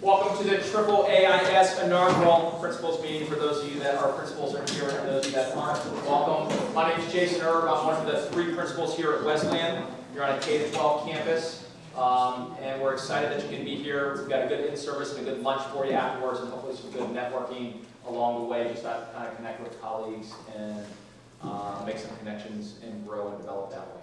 Welcome to the AAAIS inaugural principals meeting. For those of you that are principals are here and those of you that aren't, welcome. My name is Jason Erb. I'm one of the 3 principals here at Wesleyan. You're on a K-12 campus, and we're excited that you can be here. We've got a good in-service and a good lunch for you afterwards, and hopefully some good networking along the way, just to kind of connect with colleagues and make some connections and grow and develop that way.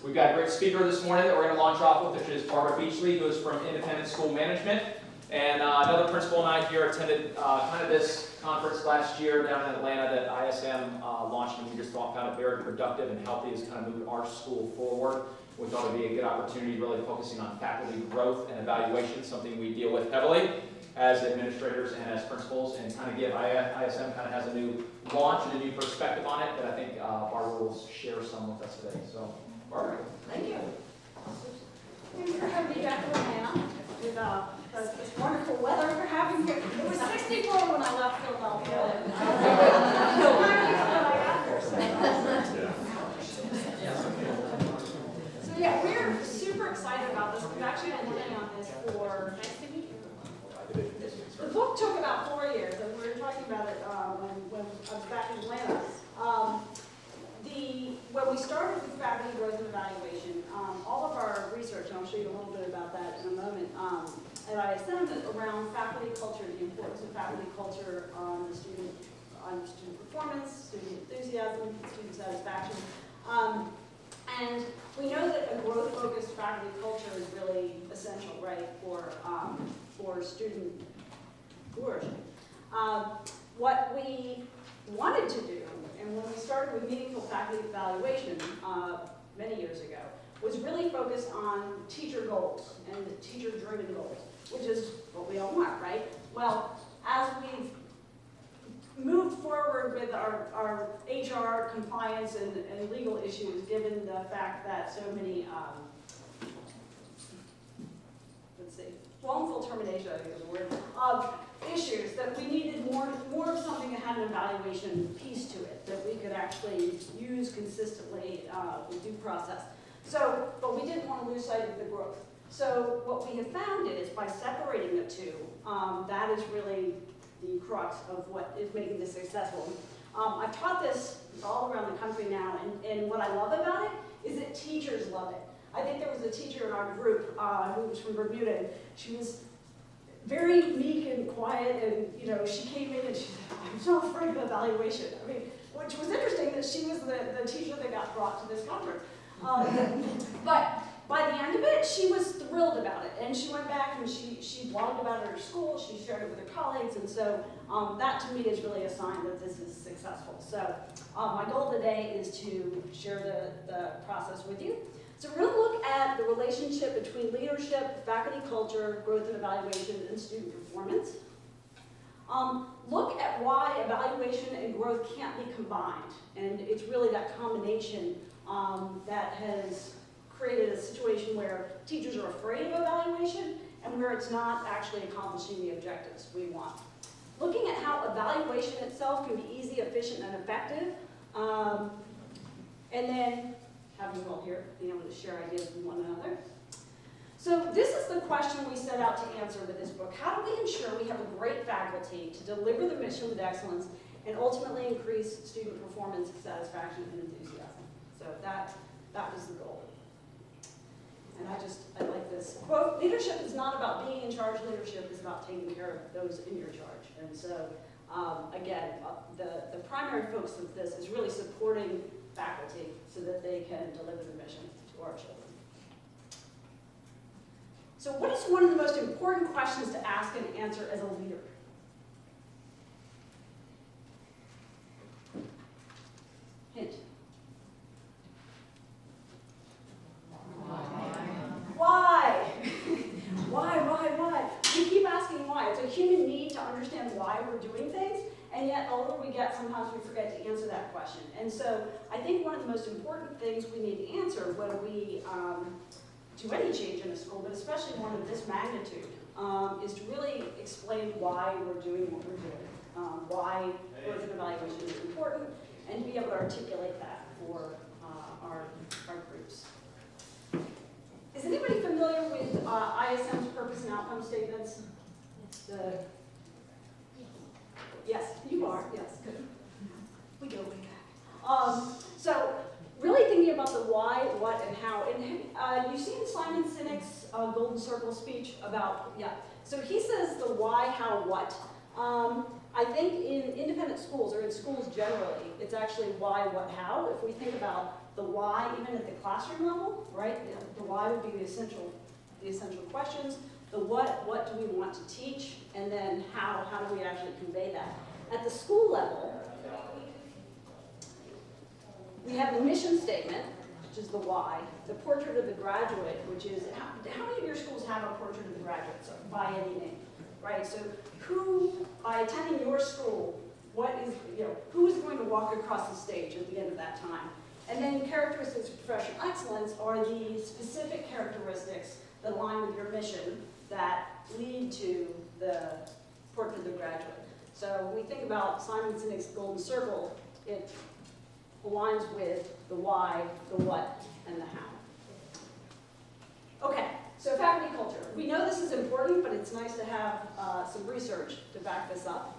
We've got a great speaker this morning that we're going to launch off with, which is Barbara Beachley, who is from Independent School Management. And another principal and I here attended kind of this conference last year down in Atlanta that ISM launched, and we just thought found it very productive and healthy as kind of moved our school forward. We thought it would be a good opportunity, really focusing on faculty growth and evaluation, something we deal with heavily as administrators and as principals, and kind of give ISM kind of has a new launch and a new perspective on it that I think Barbara will share some with us today. So, Barbara. Thank you. Thanks for having me back to Atlanta with this wonderful weather we're having here. It was 64 when I left Philadelphia. And so yeah, we're super excited about this. We've actually been working on this for, the book took about 4 years, and we were talking about it when I was back in Atlanta. When we started with faculty growth and evaluation, all of our research, and I'll show you a little bit about that in a moment, at ISM around faculty culture, the importance of faculty culture on student performance, student enthusiasm, student satisfaction. And we know that a growth-focused faculty culture is really essential, right, for student flourishing. What we wanted to do, and when we started with meaningful faculty evaluation many years ago, was really focused on teacher goals and teacher-driven goals, which is what we all want, right? Well, as we've moved forward with our HR compliance and legal issues, given the fact that so many, wrongful termination, I think is the word, of issues, that we needed more of something that had an evaluation piece to it, that we could actually use consistently with due process. So, but we didn't want to lose sight of the growth. So what we have found is, by separating the two, that is really the crux of what is making this successful. I've taught this all around the country now, and what I love about it is that teachers love it. I think there was a teacher in our group who was from Bermuda, and she was very meek and quiet, and she came in and she said, "I'm so afraid of evaluation." I mean, which was interesting that she was the teacher that got brought to this conference. But by the end of it, she was thrilled about it, and she went back and she blogged about it at her school, she shared it with her colleagues, and so that to me is really a sign that this is successful. So my goal today is to share the process with you. So we're going to look at the relationship between leadership, faculty culture, growth and evaluation, and student performance. Look at why evaluation and growth can't be combined, and it's really that combination that has created a situation where teachers are afraid of evaluation and where it's not actually accomplishing the objectives we want. Looking at how evaluation itself can be easy, efficient, and effective, and then having you all here, being able to share ideas with one another. So this is the question we set out to answer with this book. How do we ensure we have a great faculty to deliver the mission with excellence and ultimately increase student performance, satisfaction, and enthusiasm? So that was the goal. And I like this quote: "Leadership is not about being in charge, leadership is about taking care of those in your charge." And so, again, the primary focus of this is really supporting faculty so that they can deliver the mission to our children. So what is one of the most important questions to ask and answer as a leader? Hint. Why? Why? We keep asking why. It's a human need to understand why we're doing things, and yet the older we get, sometimes we forget to answer that question. And so I think one of the most important things we need to answer when we do any change in a school, but especially one of this magnitude, is to really explain why we're doing what we're doing, why growth and evaluation is important, and to be able to articulate that for our groups. Is anybody familiar with ISM's purpose and outcome statements? So, yes, you are, yes, good. We go way back. So, really thinking about the why, what, and how. And you've seen Simon Sinek's Golden Circle speech about, yeah. So he says the why, how, what. I think in independent schools, or in schools generally, it's actually why, what, how. If we think about the why, even at the classroom level, right? The why would be the essential questions. The what do we want to teach? And then how do we actually convey that? At the school level, we have the mission statement, which is the why, the portrait of the graduate, which is, how many of your schools have a portrait of the graduate, so by any name, right? So who, by attending your school, who is going to walk across the stage at the end of that time? And then characteristics of professional excellence are the specific characteristics that align with your mission that lead to the portrait of the graduate. So when we think about Simon Sinek's Golden Circle, it aligns with the why, the what, and the how. Okay, so faculty culture. We know this is important, but it's nice to have some research to back this up.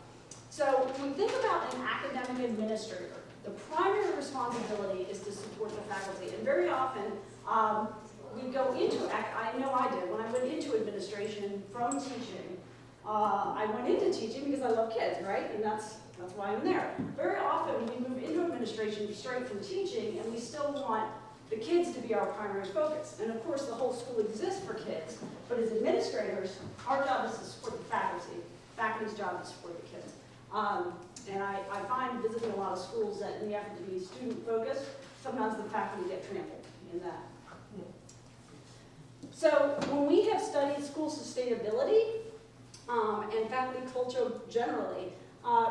So when we think about an academic administrator, the primary responsibility is to support the faculty. And very often, we go into, I know I did, when I went into administration from teaching, I went into teaching because I love kids, right? And that's why I'm there. Very often we move into administration straight from teaching, and we still want the kids to be our primary focus. And of course, the whole school exists for kids, but as administrators, our job is to support the faculty. Faculty's job is to support the kids. And I find visiting a lot of schools that in the effort to be student-focused, sometimes the faculty get trampled in that. So when we have studied school sustainability and faculty culture generally,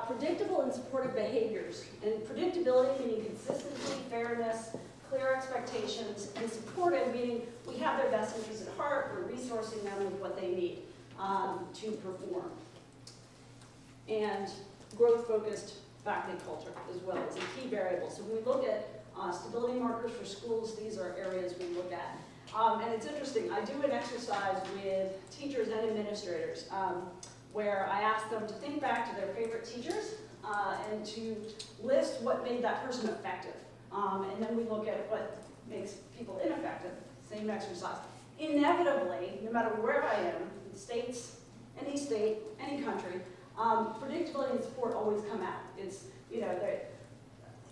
predictable and supportive behaviors, and predictability meaning consistency, fairness, clear expectations, and supportive meaning we have their best interests at heart, we're resourcing them with what they need to perform. And growth-focused faculty culture as well is a key variable. So when we look at stability markers for schools, these are areas we look at. And it's interesting, I do an exercise with teachers and administrators where I ask them to think back to their favorite teachers and to list what made that person effective. And then we look at what makes people ineffective, same exercise. Inevitably, no matter where I am, states, any state, any country, predictability and support always come out. It's, they're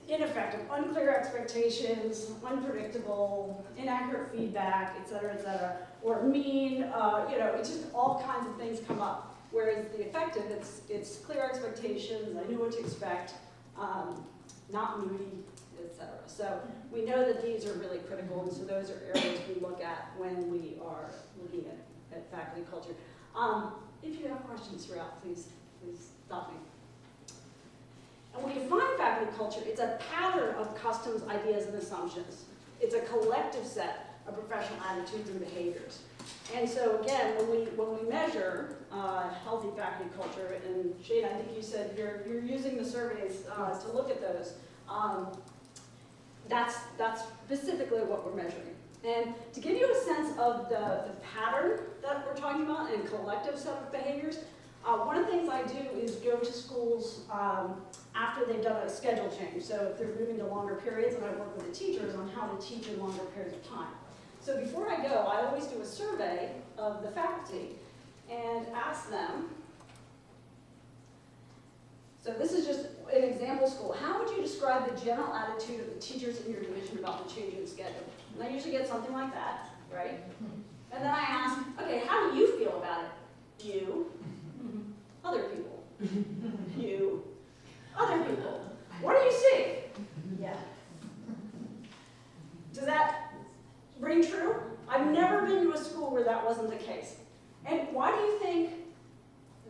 ineffective, unclear expectations, unpredictable, inaccurate feedback, et cetera, or mean, it's just all kinds of things come up. Whereas the effective, it's clear expectations, I knew what to expect, not moody, et cetera. So we know that these are really critical, and so those are areas we look at when we are looking at faculty culture. If you have questions throughout, please stop me. And when you define faculty culture, it's a pattern of customs, ideas, and assumptions. It's a collective set of professional attitudes and behaviors. And so again, when we measure healthy faculty culture, and Shane, I think you said you're using the surveys to look at those. That's specifically what we're measuring. And to give you a sense of the pattern that we're talking about and collective set of behaviors, one of the things I do is go to schools after they've done a schedule change. So if they're moving to longer periods, and I work with the teachers on how to teach in longer periods of time. So before I go, I always do a survey of the faculty and ask them, so this is just an example school. How would you describe the general attitude of the teachers in your division about the change in schedule? And I usually get something like that, right? And then I ask, okay, how do you feel about it? You, other people. You, other people. What do you see? Yeah. Does that ring true? I've never been to a school where that wasn't the case. And why do you think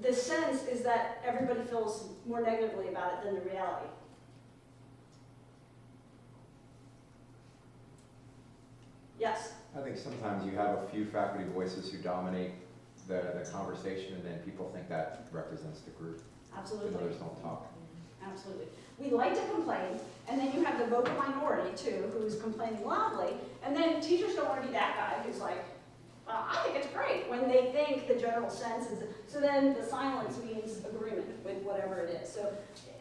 the sense is that everybody feels more negatively about it than the reality? Yes? I think sometimes you have a few faculty voices who dominate the conversation, and then people think that represents the group. Absolutely. And others don't talk. Absolutely. We like to complain, and then you have the vocal minority, too, who's complaining loudly, and then teachers don't want to be that guy who's like, well, I think it's great, when they think the general sense is, so then the silence means agreement with whatever it is. So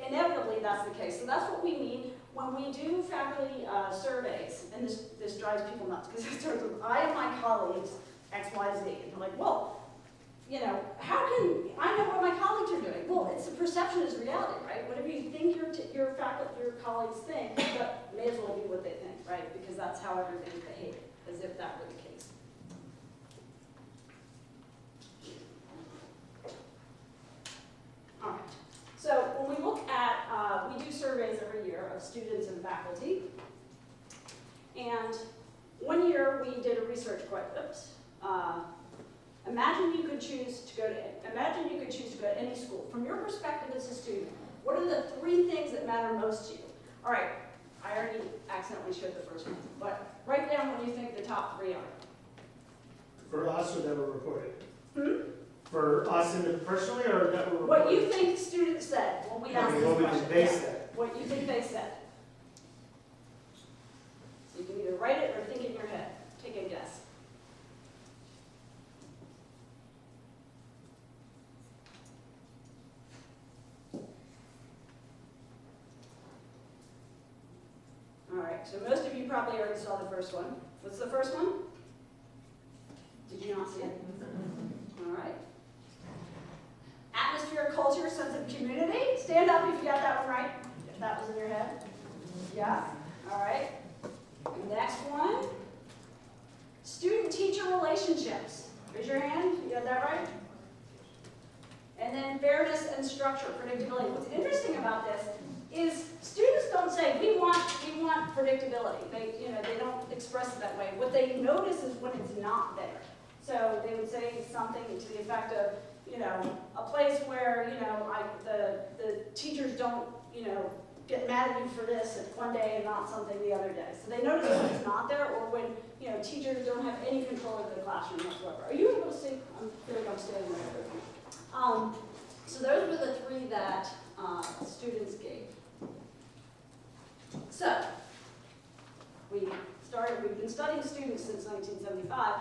inevitably, that's the case. So that's what we mean when we do faculty surveys, and this drives people nuts, because it starts with, I and my colleagues, X, Y, Z, and they're like, well, you know, how can, I know what my colleagues are doing. Well, it's the perception is reality, right? Whatever you think your faculty, your colleagues think, that may as well be what they think, right? Because that's how everybody's behaving, as if that were the case. All right. So when we look at, we do surveys every year of students and faculty. And one year we did a research question. Imagine you could choose to go to any school. From your perspective as a student, what are the 3 things that matter most to you? All right, I already accidentally showed the first one, but write down what you think the top 3 are. For us or that were reported? Hmm? For us personally or that were reported? What you think students said when we asked this What question. they said. What you think they said. So you can either write it or think it in your head. Take a guess. All right, so most of you probably already saw the first one. What's the first one? Did you not see it? All right. Atmosphere, culture, sense of community. Stand up if you got that one right. If that was in your head. Yeah. All right. Next one. Student-teacher relationships. Raise your hand. You got that right? And then fairness and structure, predictability. What's interesting about this is students don't say we want predictability. They don't express it that way. What they notice is when it's not there. So they would say something to the effect of, a place where, the teachers don't, get mad at you for this one day and not something the other day. So they notice when it's not there, or when, teachers don't have any control over the classroom whatsoever. Are you able to see? I feel like I'm standing right there. So those were the 3 that students gave. So we've been studying students since 1975.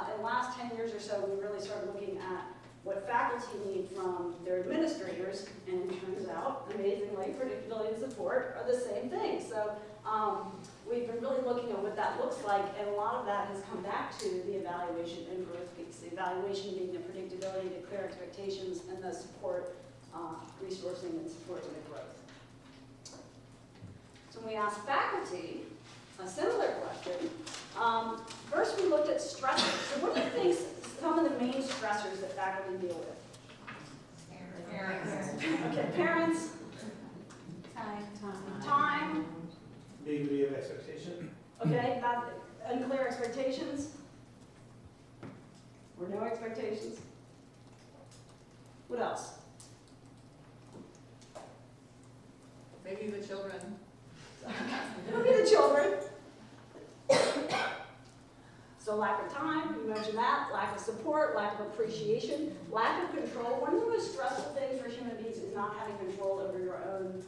In the last 10 years or so, we really started looking at what faculty need from their administrators, and it turns out, amazingly, predictability and support are the same thing. So we've been really looking at what that looks like, and a lot of that has come back to the evaluation and growth piece. The evaluation being the predictability, the clear expectations, and the support, resourcing and supporting the growth. So when we asked faculty a similar question, first we looked at stressors. So what do you think some of the main stressors that faculty deal with? Parents. Okay, parents, time, Ambiguity of expectation. okay, not unclear expectations, or no expectations. What else? Maybe the children. It'll be the children. So lack of time, you mentioned that, lack of support, lack of appreciation, lack of control. One of the most stressful things for human beings is not having control over your own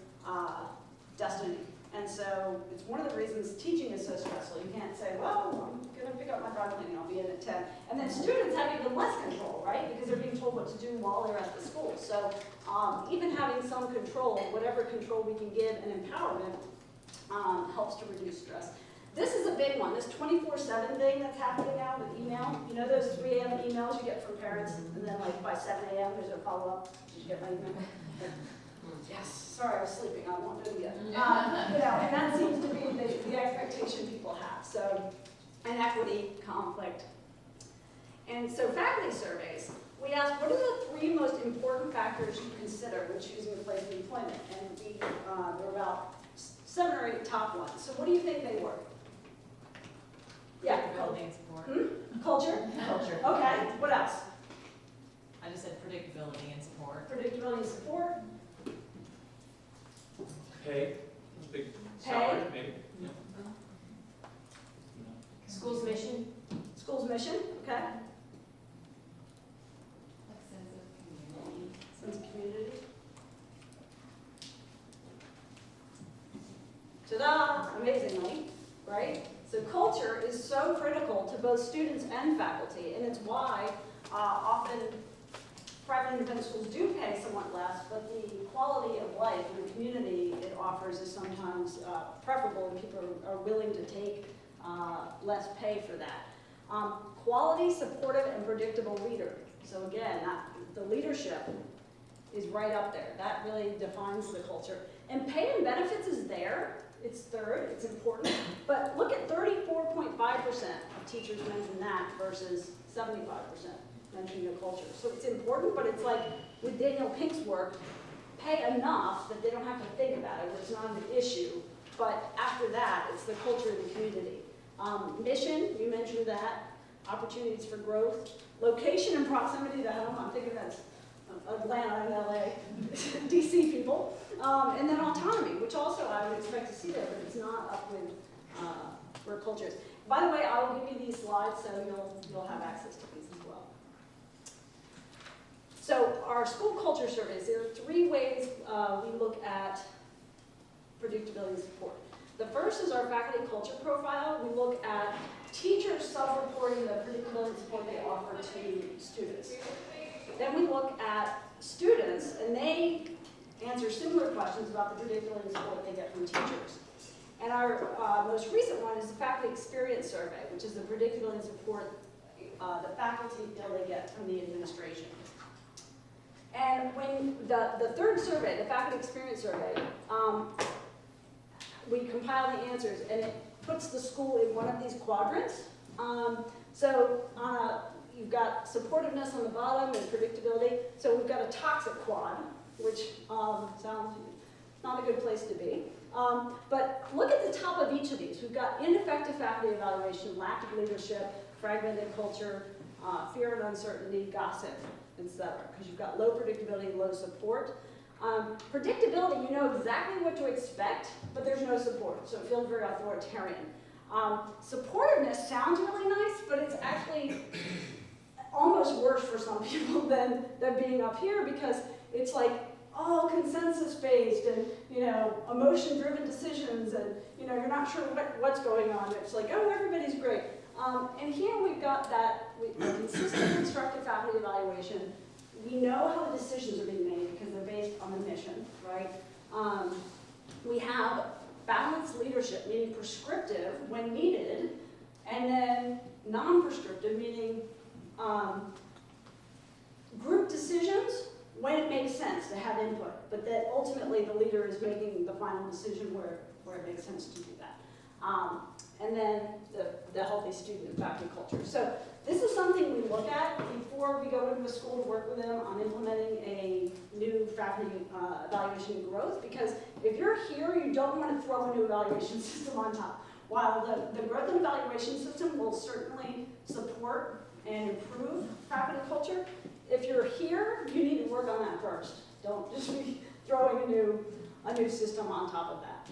destiny. And so it's one of the reasons teaching is so stressful. You can't say, well, I'm going to pick up my dry cleaning, I'll be in at 10. And then students have even less control, right? Because they're being told what to do while they're at the school. So even having some control, whatever control we can give and empowerment, helps to reduce stress. This is a big one, this 24/7 thing that's happening now with email. You know those 3 a.m. emails you get from parents, and then like by 7 a.m. there's a follow-up. Did you get my email? Yes, sorry, I was sleeping, I won't do it again. And that seems to be the expectation people have. So, inequity, conflict. And so faculty surveys, we asked, what are the 3 most important factors you consider when choosing a place of employment? And there were about 7 or 8 top ones. So what do you think they were? Yeah. Predictability and support. Culture? Culture. Okay, what else? I just said predictability and support. Predictability and support? Pay, big salary, maybe. Yeah. School's mission? School's mission, okay. Sense of community. Ta-da, amazingly, right? So culture is so critical to both students and faculty, and it's why Often, private independent schools do pay somewhat less, but the quality of life in the community it offers is sometimes preferable, and people are willing to take less pay for that. Quality, supportive, and predictable leader. So again, the leadership is right up there. That really defines the culture. And pay and benefits is there. It's third, it's important. But look at 34.5% of teachers mention that versus 75% mentioning the culture. So it's important, but it's like with Daniel Pink's work, pay enough that they don't have to think about it, it's not an issue. But after that, it's the culture of the community. Mission, you mentioned that. Opportunities for growth. Location and proximity to home, I'm thinking that's Atlanta and LA, DC people. And then autonomy, which also I would expect to see there, but it's not up with where culture is. By the way, I'll give you these slides so you'll have access to these as well. So our school culture surveys, there are 3 ways we look at predictability and support. The first is our faculty culture profile. We look at teachers self-reporting the predictability and support they offer to students. Then we look at students, and they answer similar questions about the predictability and support they get from teachers. And our most recent one is the faculty experience survey, which is the predictability and support the faculty feel they get from the administration. And when the third survey, the faculty experience survey, we compile the answers, and it puts the school in one of these quadrants. You've got supportiveness on the bottom and predictability. So we've got a toxic quad, which sounds not a good place to be. But look at the top of each of these. We've got ineffective faculty evaluation, lack of leadership, fragmented culture, fear and uncertainty, gossip, etc. Because you've got low predictability, low support. Predictability, you know exactly what to expect, but there's no support, so it feels very authoritarian. Supportiveness sounds really nice, but it's actually almost worse for some people than being up here, because it's like all consensus-based and, emotion-driven decisions, and, you're not sure what's going on. It's like, oh, everybody's great. And here we've got that consistent constructive faculty evaluation. We know how the decisions are being made because they're based on the mission, right? We have balanced leadership, meaning prescriptive when needed, and then non-prescriptive, meaning group decisions when it makes sense to have input, but that ultimately the leader is making the final decision where it makes sense to do that. And then the healthy student and faculty culture. So this is something we look at before we go into a school to work with them on implementing a new faculty evaluation and growth, because if you're here, you don't want to throw a new evaluation system on top. While the growth and evaluation system will certainly support and improve faculty culture, if you're here, you need to work on that first. Don't just be throwing a new system on top of that.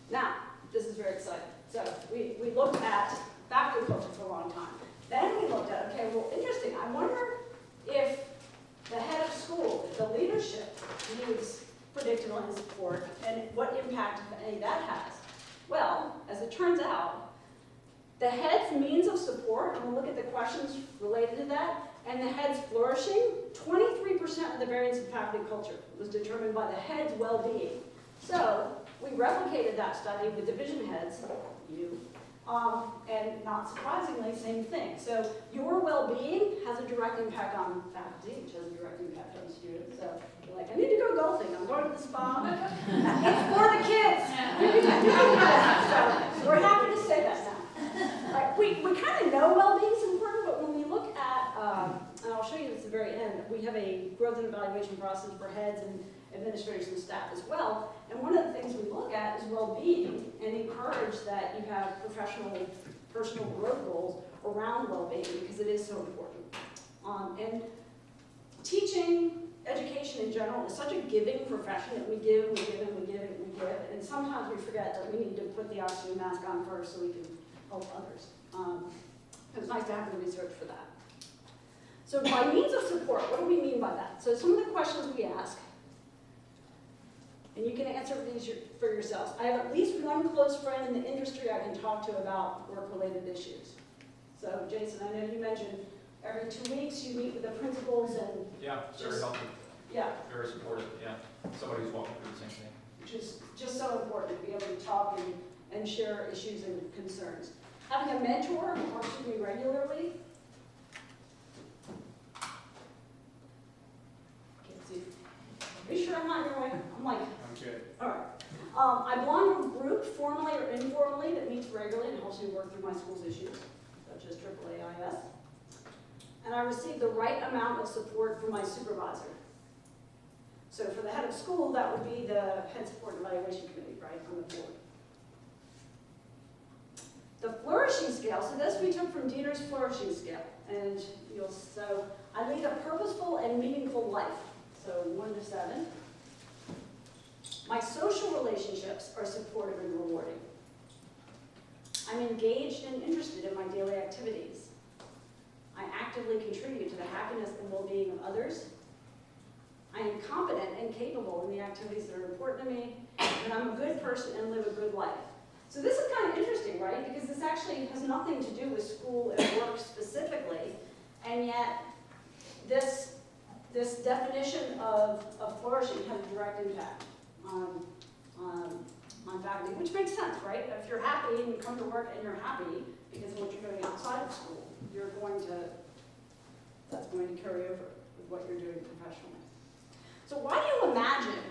Now, this is very exciting. So we looked at faculty culture for a long time. Then we looked at, okay, well, interesting. I wonder if the head of school, if the leadership needs predictability and support, and what impact, if any, that has. Well, as it turns out, the head's means of support, and we'll look at the questions related to that, and the head's flourishing, 23% of the variance in faculty culture was determined by the head's well-being. So we replicated that study with division heads, you, and not surprisingly, same thing. So your well-being has a direct impact on faculty, which has a direct impact on students. So you're like, I need to go golfing, I'm going to the spa. It's for the kids. You can do that. So we're happy to say that now. Right, we kind of know well-being is important, but when we look at, and I'll show you this at the very end, we have a growth and evaluation process for heads and administrators and staff as well. And one of the things we look at is well-being and encourage that you have personal growth goals around well-being, because it is so important. And teaching, education in general is such a giving profession that we give, and we give, and we give, and we give. And sometimes we forget that we need to put the oxygen mask on first so we can help others. It's nice to have the research for that. So by means of support, what do we mean by that? So some of the questions we ask, and you can answer these for yourselves. I have at least one close friend in the industry I can talk to about work-related issues. So Jason, I know you mentioned every 2 weeks you meet with the principals and, Yeah, very Just- helpful, yeah, very supportive, yeah. Somebody who's walking through the same thing. which is just so important to be able to talk and share issues and concerns. Having a mentor who works with me regularly. Can't see. Are you sure I'm not in your way? I'm like, I'm good. all right. I belong to a group, formally or informally, that meets regularly and helps me work through my school's issues, such as AAAIS. And I receive the right amount of support from my supervisor. So for the head of school, that would be the head support and evaluation committee, right, on the board. The flourishing scale, so this we took from Dieter's flourishing scale. And so I lead a purposeful and meaningful life, so 1 to 7. My social relationships are supportive and rewarding. I'm engaged and interested in my daily activities. I actively contribute to the happiness and well-being of others. I am competent and capable in the activities that are important to me, and I'm a good person and live a good life. So this is kind of interesting, right? Because this actually has nothing to do with school and work specifically, and yet this definition of flourishing has a direct impact on faculty, which makes sense, right? If you're happy and you come to work and you're happy because of what you're doing outside of school, that's going to carry over with what you're doing professionally. So why do you imagine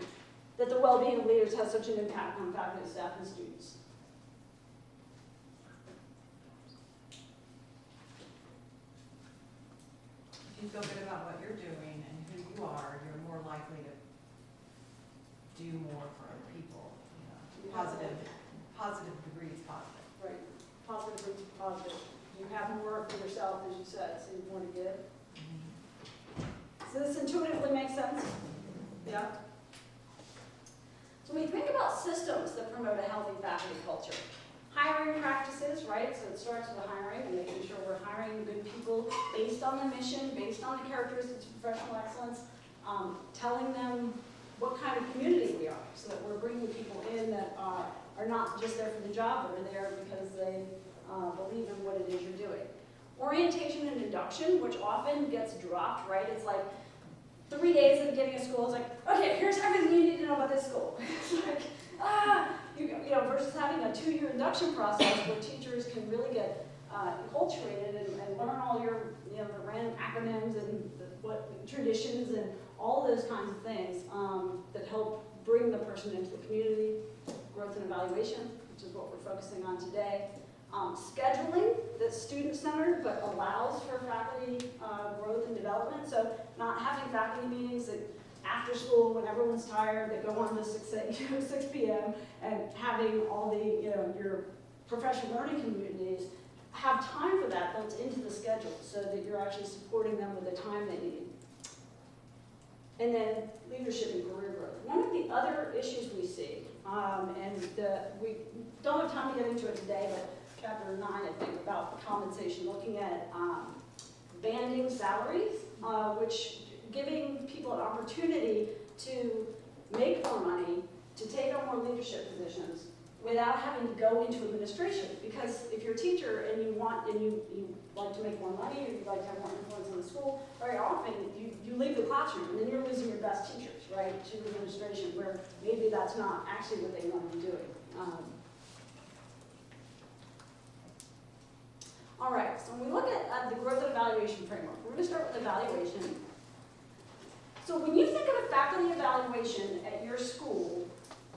that the well-being of leaders has such an impact on faculty, staff, and students? If you feel good about what you're doing and who you are, you're more likely to do more for other people. You know, positive degrees positive. Right, positive brings positive. You have more for yourself, as you said, so you want to give. So this intuitively makes sense? Yeah? So when you think about systems that promote a healthy faculty culture, hiring practices, right? So it starts with the hiring and making sure we're hiring good people based on the mission, based on the characteristics of professional excellence, telling them what kind of community we are, so that we're bringing people in that are not just there for the job, but are there because they believe in what it is you're doing. Orientation and induction, which often gets dropped, right? It's like 3 days at the beginning of school, it's like, okay, here's everything you need to know about this school. It's like, you know, versus having a 2-year induction process where teachers can really get enculturated and learn all your, the random acronyms and what traditions and all those kinds of things that help bring the person into the community. Growth and evaluation, which is what we're focusing on today. Scheduling that's student-centered but allows for faculty growth and development. So not having faculty meetings that after school when everyone's tired, they go on to 6 p.m. and having all the, your professional learning communities have time for that built into the schedule so that you're actually supporting them with the time they need. And then leadership and career growth. One of the other issues we see, we don't have time to get into it today, but chapter 9, I think, about compensation, looking at banding salaries, which giving people an opportunity to make more money, to take on more leadership positions, without having to go into administration. Because if you're a teacher and you like to make more money, or you'd like to have more influence in the school, very often you leave the classroom and then you're losing your best teachers, right, to administration, where maybe that's not actually what they want to be doing. All right, so when we look at the growth and evaluation framework, we're going to start with evaluation. So when you think of a faculty evaluation at your school,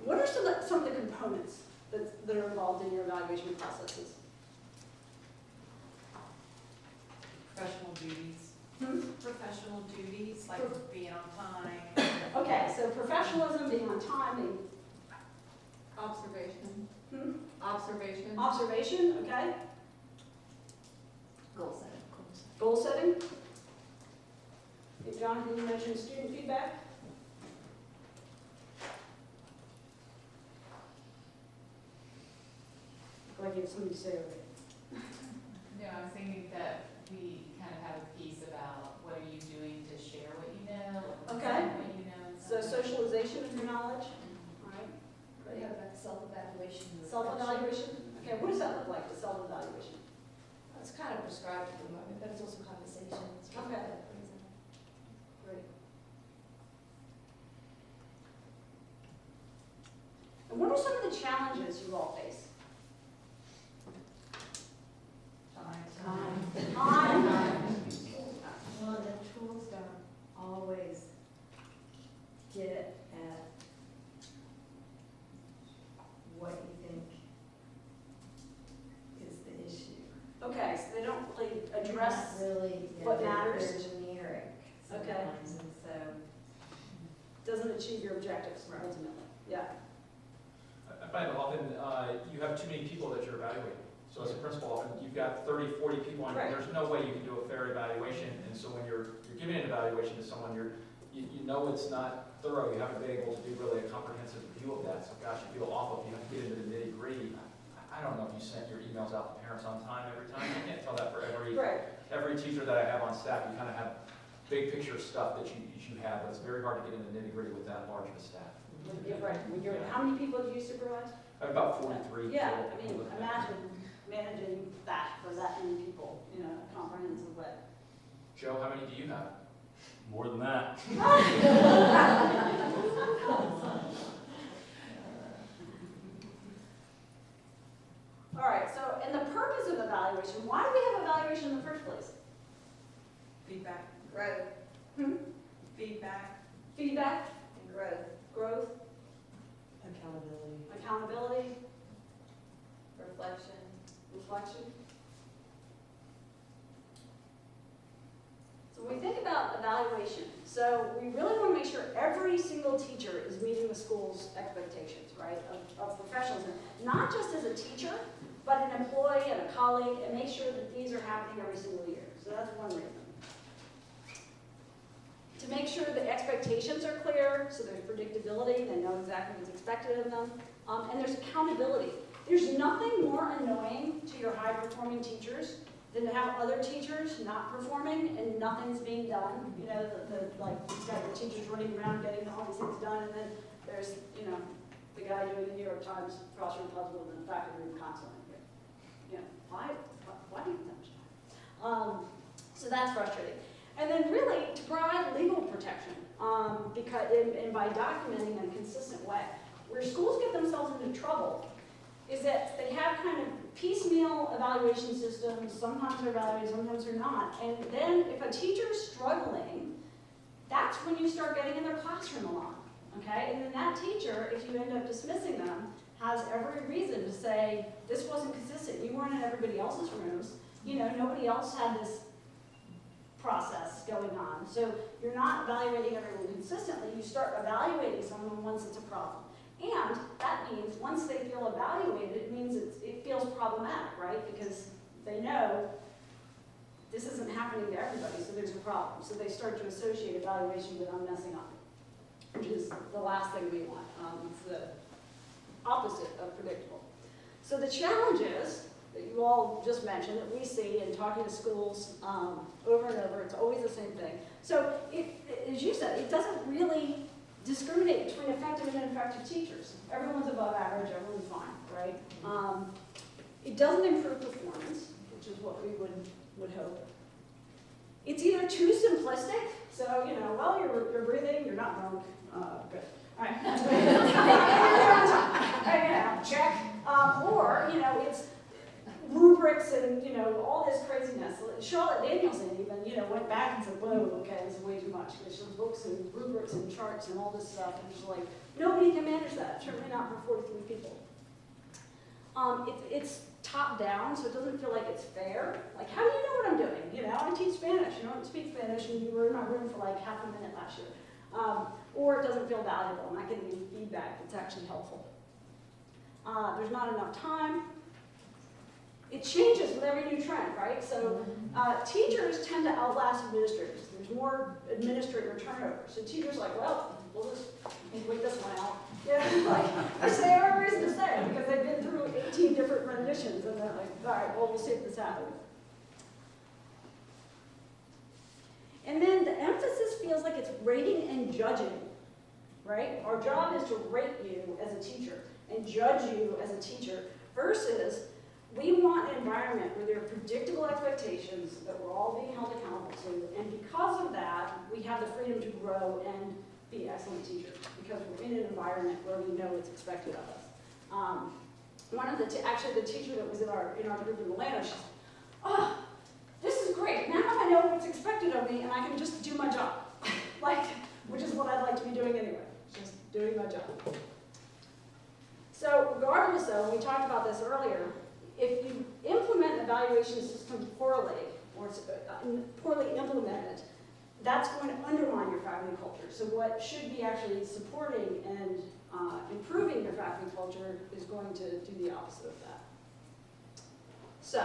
what are some of the components that are involved in your evaluation processes? Professional duties. Professional duties, like being on time. Okay, so professionalism, being on time, Observation. observation, okay? Goal setting. Goal setting. Okay, Jonathan, you mentioned student feedback. Go ahead, you have something to say over it. No, I was thinking that we kind of have a piece about what are you doing to share what you know, Okay. what you know. and So stuff. socialization of your knowledge, all right? We have that self-evaluation. Self-evaluation, okay, what does that look like, the self-evaluation? It's kind of prescribed at the moment, but it's also conversations. Okay. Great. And what are some of the challenges you all face? Time. Well, the tools don't always get at what you think is the issue. Okay, so they don't really Not address, really, what matters. They're generic Okay. sometimes, and so. doesn't achieve your objectives Right. ultimately. Yeah. I find often you have too many people that you're evaluating. So as a principal, often you've got 30, 40 people on, Right. there's no way you can do a fair evaluation. And so when you're giving an evaluation to someone, you know it's not thorough. You haven't been able to do really a comprehensive review of that. So gosh, you feel awful if you have to get into the nitty gritty. I don't know if you sent your emails out to parents on time every time. I can't tell that for every teacher that I have on staff. You kind of have big picture stuff that you have, but it's very hard to get into the nitty gritty with that large of a staff. You're right. How many people do you supervise? I have about 43. Yeah, I people. mean, imagine managing that for that many people in a comprehensive way. Joe, how many do you have? More than that. All right, so, and the purpose of evaluation, why do we have evaluation in the first place? Feedback, Growth, feedback, Feedback, and growth, growth, Accountability. accountability, reflection. reflection. So when we think about evaluation, so we really want to make sure every single teacher is meeting the school's expectations, right, of professionalism. Not just as a teacher, but an employee and a colleague, and make sure that these are happening every single year. So that's one reason. To make sure the expectations are clear, so there's predictability, they know exactly what's expected of them, and there's accountability. There's nothing more annoying to your high-performing teachers than to have other teachers not performing and nothing's being done. You know, like, you've got the teachers running around getting all these things done, and then there's, you know, the guy doing the New York Times crossword puzzle in the faculty room constantly. You know, why do you do that? So that's frustrating. And then really to provide legal protection, because and by documenting in a consistent way. Where schools get themselves into trouble is that they have kind of piecemeal evaluation systems. Sometimes they're evaluated, sometimes they're not. And then if a teacher's struggling, that's when you start getting in their classroom a lot. Okay? And then that teacher, if you end up dismissing them, has every reason to say, this wasn't consistent. You weren't in everybody else's rooms. You know, nobody else had this process going on. So you're not evaluating everyone consistently. You start evaluating someone once it's a problem. And that means once they feel evaluated, it means it feels problematic, right? Because they know this isn't happening to everybody, so there's a problem. So they start to associate evaluation with I'm messing up, which is the last thing we want. It's the opposite of predictable. So the challenges that you all just mentioned that we see in talking to schools over and over, it's always the same thing. So as you said, it doesn't really discriminate between effective and ineffective teachers. Everyone's above average, everyone's fine, right? It doesn't improve performance, which is what we would hope. It's either too simplistic, so, you know, well, you're breathing, you're not drunk, good. All right. Check. Or, you know, it's rubrics and, you know, all this craziness. Charlotte Danielson even, you know, went back and said, whoa, okay, this is way too much. There's some books and rubrics and charts and all this stuff, and it's like, nobody can manage that, certainly not for 43 people. It's top down, so it doesn't feel like it's fair. Like, how do you know what I'm doing? You know, I teach Spanish, you don't speak Spanish, and you were in my room for like half a minute last year. Or it doesn't feel valuable, I'm not getting any feedback that's actually helpful. There's not enough time. It changes with every new trend, right? So teachers tend to outlast administrators. There's more administrator turnover. So teachers are like, well, we'll just wait this one out. Yeah, like, which they have a reason to say because they've been through 18 different renditions and they're like, all right, well, we'll see if this happens. And then the emphasis feels like it's rating and judging, right? Our job is to rate you as a teacher and judge you as a teacher versus We want an environment where there are predictable expectations that we're all being held accountable to, and because of that, we have the freedom to grow and be excellent teachers, because we're in an environment where we know what's expected of us. One of the, actually the teacher that was in our group in Atlanta, she said, oh, this is great, now I know what's expected of me and I can just do my job. Like, which is what I'd like to be doing anyway, just doing my job. So regardless though, we talked about this earlier, if you implement an evaluation system poorly, or it's poorly implemented, that's going to undermine your faculty culture. So what should be actually supporting and improving your faculty culture is going to do the opposite of that. So,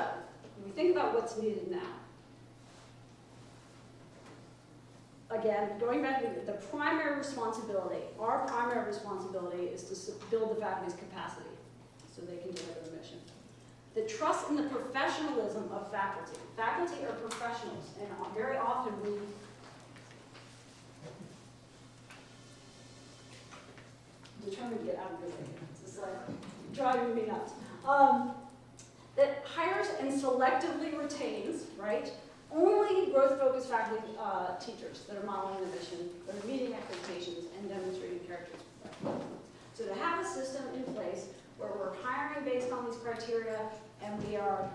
when we think about what's needed now, again, going back to the primary responsibility, our primary responsibility is to build the faculty's capacity so they can deliver the mission. The trust in the professionalism of faculty. Faculty are professionals, and very often we determined to get out of good here. It's just like driving me nuts. That hires and selectively retains, right, only growth-focused faculty teachers that are modeling the mission, that are meeting expectations, and demonstrating characteristics. So to have a system in place where we're hiring based on these criteria, and we are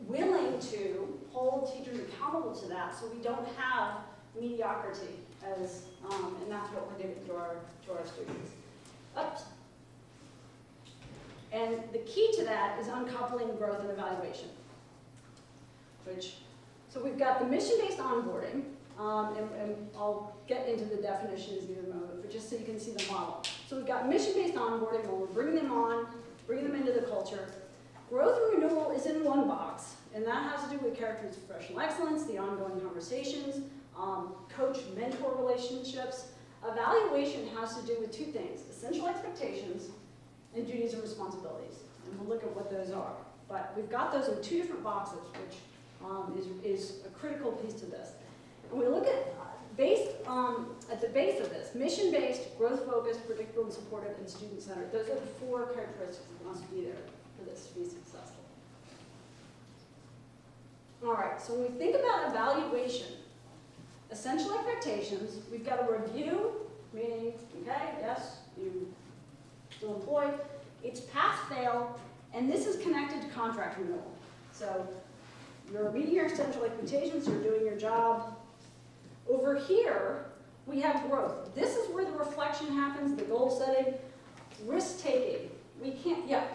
willing to hold teachers accountable to that, so we don't have mediocrity as, and that's what we're giving to our students. Oops. And the key to that is uncoupling growth and evaluation. So we've got the mission-based onboarding, and I'll get into the definitions in a moment, but just so you can see the model. So we've got mission-based onboarding where we're bringing them on, bringing them into the culture. Growth and renewal is in one box, and that has to do with characters of professional excellence, the ongoing conversations, coach-mentor relationships. Evaluation has to do with two things, essential expectations and duties and responsibilities. And we'll look at what those are. But we've got those in two different boxes, which is a critical piece to this. And we look at, at the base of this, mission-based, growth-focused, predictable and supportive, and student-centered. Those are the four characteristics that must be there for this to be successful. All right, so when we think about evaluation, essential expectations, we've got a review, meaning, okay, yes, you still employed. It's pass-fail, and this is connected to contract renewal. So you're meeting your essential expectations, you're doing your job. Over here, we have growth. This is where the reflection happens, the goal setting, risk-taking. We can't, yeah.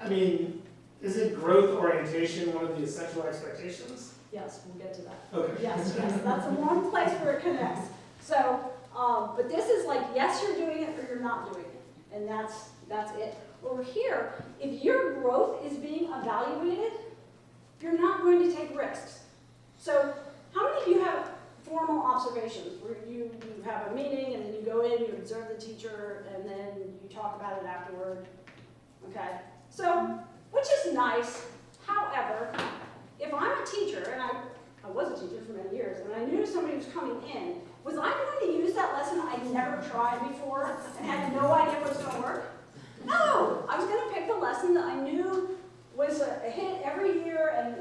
I mean, isn't growth orientation one of the essential expectations? Yes, we'll get to that. Okay. Yes, that's the one place where it connects. So, but this is like, yes, you're doing it or you're not doing it. And that's it. Over here, if your growth is being evaluated, you're not going to take risks. So, how many of you have formal observations where you have a meeting and then you go in, you observe the teacher, and then you talk about it afterward? Okay? So, which is nice. However, if I'm a teacher, and I was a teacher for many years, and I knew somebody was coming in, was I going to use that lesson I'd never tried before and had no idea what's going to work? No! I was going to pick the lesson that I knew was a hit every year, and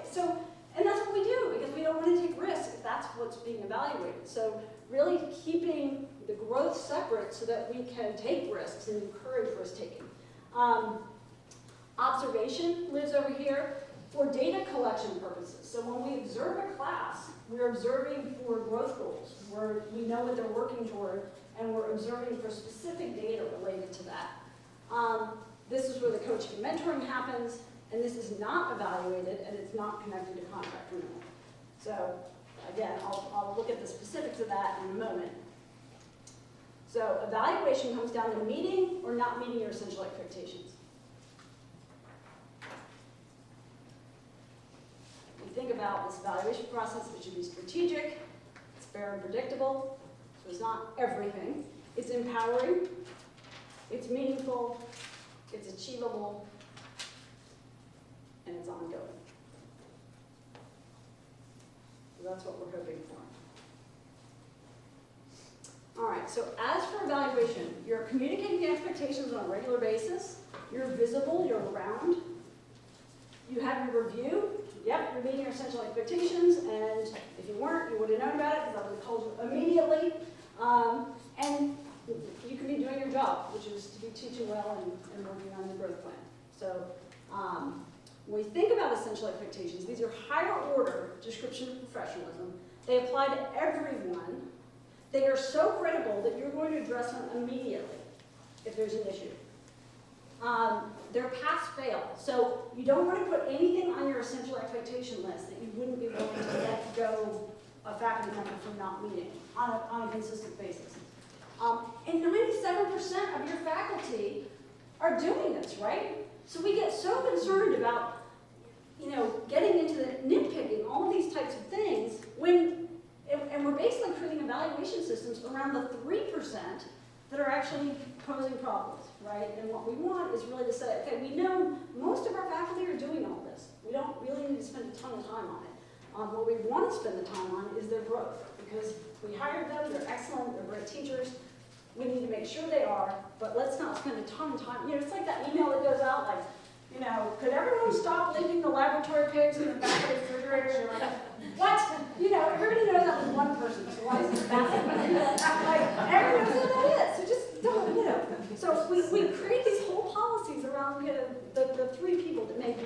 so, and that's what we do, because we don't want to take risks if that's what's being evaluated. So really keeping the growth separate so that we can take risks and encourage risk-taking. Observation lives over here for data collection purposes. So when we observe a class, we're observing for growth goals, where we know what they're working toward, and we're observing for specific data related to that. This is where the coaching and mentoring happens, and this is not evaluated, and it's not connected to contract renewal. So again, I'll look at the specifics of that in a moment. So evaluation comes down to meeting or not meeting your essential expectations. Think about this evaluation process, it should be strategic, it's fair and predictable, so it's not everything. It's empowering, it's meaningful, it's achievable, and it's ongoing. So that's what we're hoping for. All right, so as for evaluation, you're communicating the expectations on a regular basis. you're visible, you're around, you have your review, yep, you're meeting your essential expectations, and if you weren't, you would have known about it, because I would have told you immediately. And you can be doing your job, which is to be teaching well and working on the growth plan. So when we think about essential expectations, these are higher order description of professionalism. They apply to everyone. They are so critical that you're going to address them immediately if there's an issue. They're pass-fail, so you don't want to put anything on your essential expectation list that you wouldn't be willing to let go a faculty member from not meeting on a consistent basis. And 97% of your faculty are doing this, right? So we get so concerned about, getting into the nitpicking, all of these types of things, and we're basically creating evaluation systems around the 3% that are actually posing problems, right? And what we want is really to say, okay, we know most of our faculty are doing all this. We don't really need to spend a ton of time on it. What we want to spend the time on is their growth, because we hired them, they're excellent, they're great teachers. We need to make sure they are, but let's not spend a ton of time. It's like that email that goes out, like, could everyone stop leaving the laboratory pigs in the back of the refrigerators? You're like, what? Everybody knows that was one person, so why is it bad? Like, everyone knows what that is, so just don't, So we create these whole policies around the 3 people that may be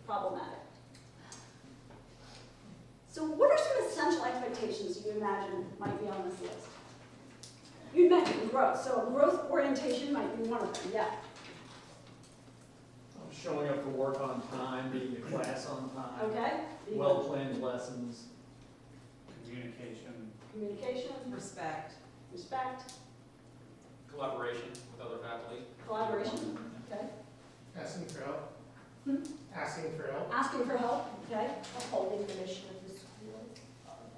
problematic. So what are some essential expectations you imagine might be on this list? You mentioned growth, so growth orientation might be one of them, yeah. Showing up for work on time, being to class on time. Okay? Well-planned lessons. Communication, Respect. respect, Collaboration with other faculty. collaboration, okay? Asking for help. Hmm? Asking for help. Asking for help, okay? Upholding the mission of the school.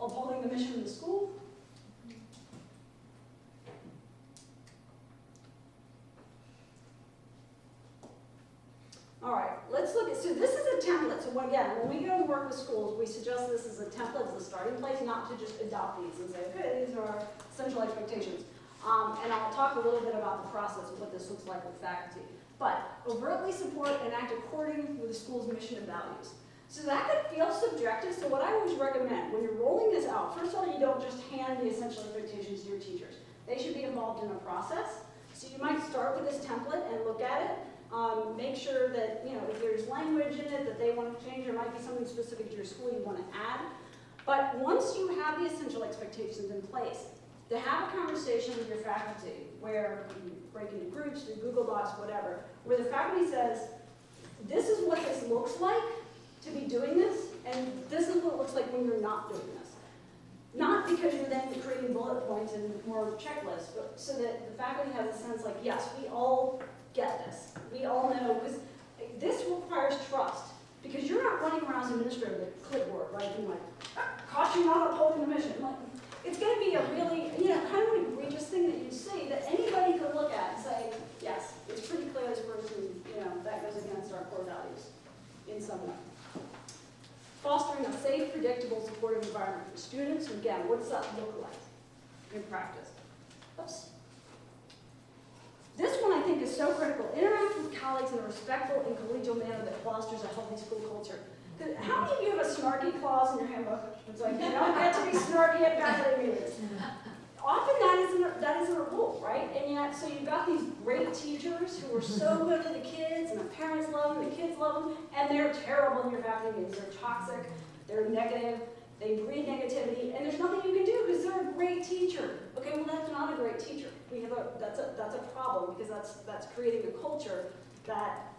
Upholding the mission of the school. All right, let's look at, so this is a template. So again, when we go and work with schools, we suggest this as a template, as a starting place, not to just adopt these and say, okay, these are our essential expectations. And I'll talk a little bit about the process of what this looks like with faculty. But overtly support and act according with the school's mission and values. So that could feel subjective, so what I always recommend, when you're rolling this out, first of all, you don't just hand the essential expectations to your teachers. They should be involved in a process. So you might start with this template and look at it. Make sure that, if there's language in it that they want to change, there might be something specific to your school you want to add. But once you have the essential expectations in place, to have a conversation with your faculty where you break into groups, through Google Docs, whatever, where the faculty says, this is what this looks like to be doing this, and this is what it looks like when you're not doing this. Not because you're then creating bullet points and more checklists, but so that the faculty has a sense like, yes, we all get this. We all know, because this requires trust. Because you're not running around as an administrator with a clipboard, right? And like, caution not upholding the mission. Like, it's going to be a really, kind of an egregious thing that you see that anybody could look at and say, yes, it's pretty clear this person, that goes against our core values in some way. Fostering a safe, predictable, supportive environment for students. And again, what does that look like in practice? Oops. This one I think is so critical. Interact with colleagues in a respectful and collegial manner that fosters a healthy school culture. How many of you have a snarky clause in your handbook? It's like, you don't get to be snarky at faculty meetings. Often that isn't a rule, right? And yet, so you've got these great teachers who are so good to the kids, and the parents love them, the kids love them, and they're terrible in your faculty meetings. They're toxic, they're negative, they breed negativity, and there's nothing you can do because they're a great teacher. Okay, well that's not a great teacher. That's a problem because that's creating a culture that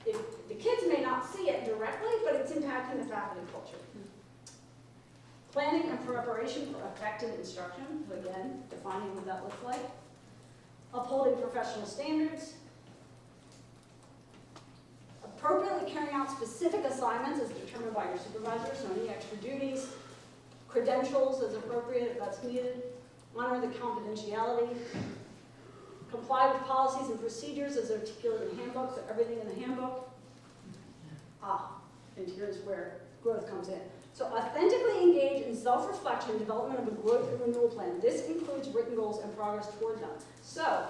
if the kids may not see it directly, but it's impacting the faculty culture. Planning and preparation for effective instruction, so again, defining what that looks like. Upholding professional standards. Appropriately carrying out specific assignments as determined by your supervisor, so any extra duties. Credentials as appropriate if that's needed. Honor the confidentiality. Comply with policies and procedures as articulated in the handbook, so everything in the handbook. And here's where growth comes in. So authentically engage in self-reflection, development of a growth and renewal plan. This includes written goals and progress toward them. So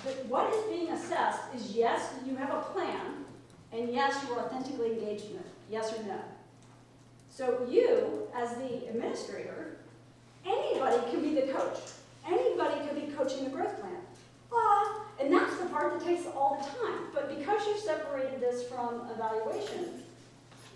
But what is being assessed is, yes, you have a plan, and yes, you are authentically engaged in it, yes or no. So you, as the administrator, anybody can be the coach. Anybody can be coaching the growth plan. And that's the part that takes all the time. But because you've separated this from evaluation,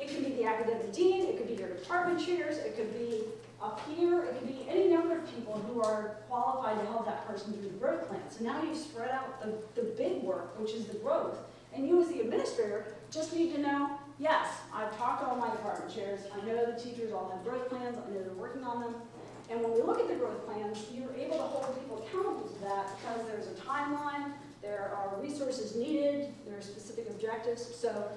it could be the academic dean, it could be your department chairs, it could be a peer, it could be any number of people who are qualified to help that person through the growth plan. So now you've spread out the big work, which is the growth. And you as the administrator just need to know, yes, I've talked to all my department chairs, I know the teachers all have growth plans, I know they're working on them. And when we look at the growth plans, you're able to hold people accountable to that because there's a timeline, there are resources needed, there are specific objectives. So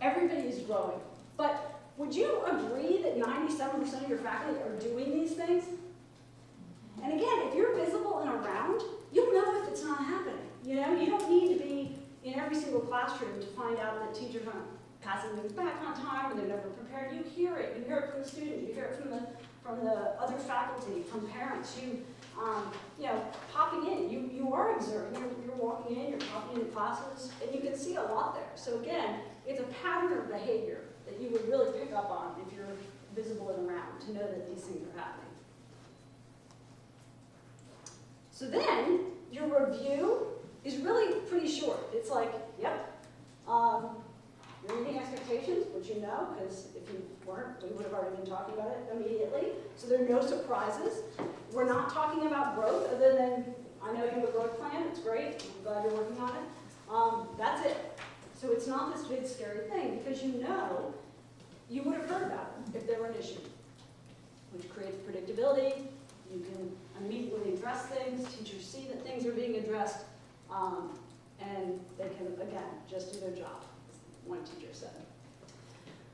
everybody is growing. But would you agree that 97% of your faculty are doing these things? And again, if you're visible and around, you'll know if it's not happening. You know, you don't need to be in every single classroom to find out that teachers aren't passing things back on time or they're never prepared. You hear it from the students, you hear it from the other faculty, from parents. You know, popping in, you are observing, you're walking in, you're popping into classes, and you can see a lot there. So again, it's a pattern of behavior that you would really pick up on if you're visible and around to know that these things are happening. So then, your review is really pretty short. It's like, yep, you're meeting expectations, which you know, because if you weren't, we would have already been talking about it immediately. So there are no surprises. We're not talking about growth, other than, I know you have a growth plan, it's great, I'm glad you're working on it. That's it. So it's not this big scary thing, because you know you would have heard about it if there were an issue, which creates predictability. You can immediately address things, teachers see that things are being addressed, and they can, again, just do their job, as one teacher said.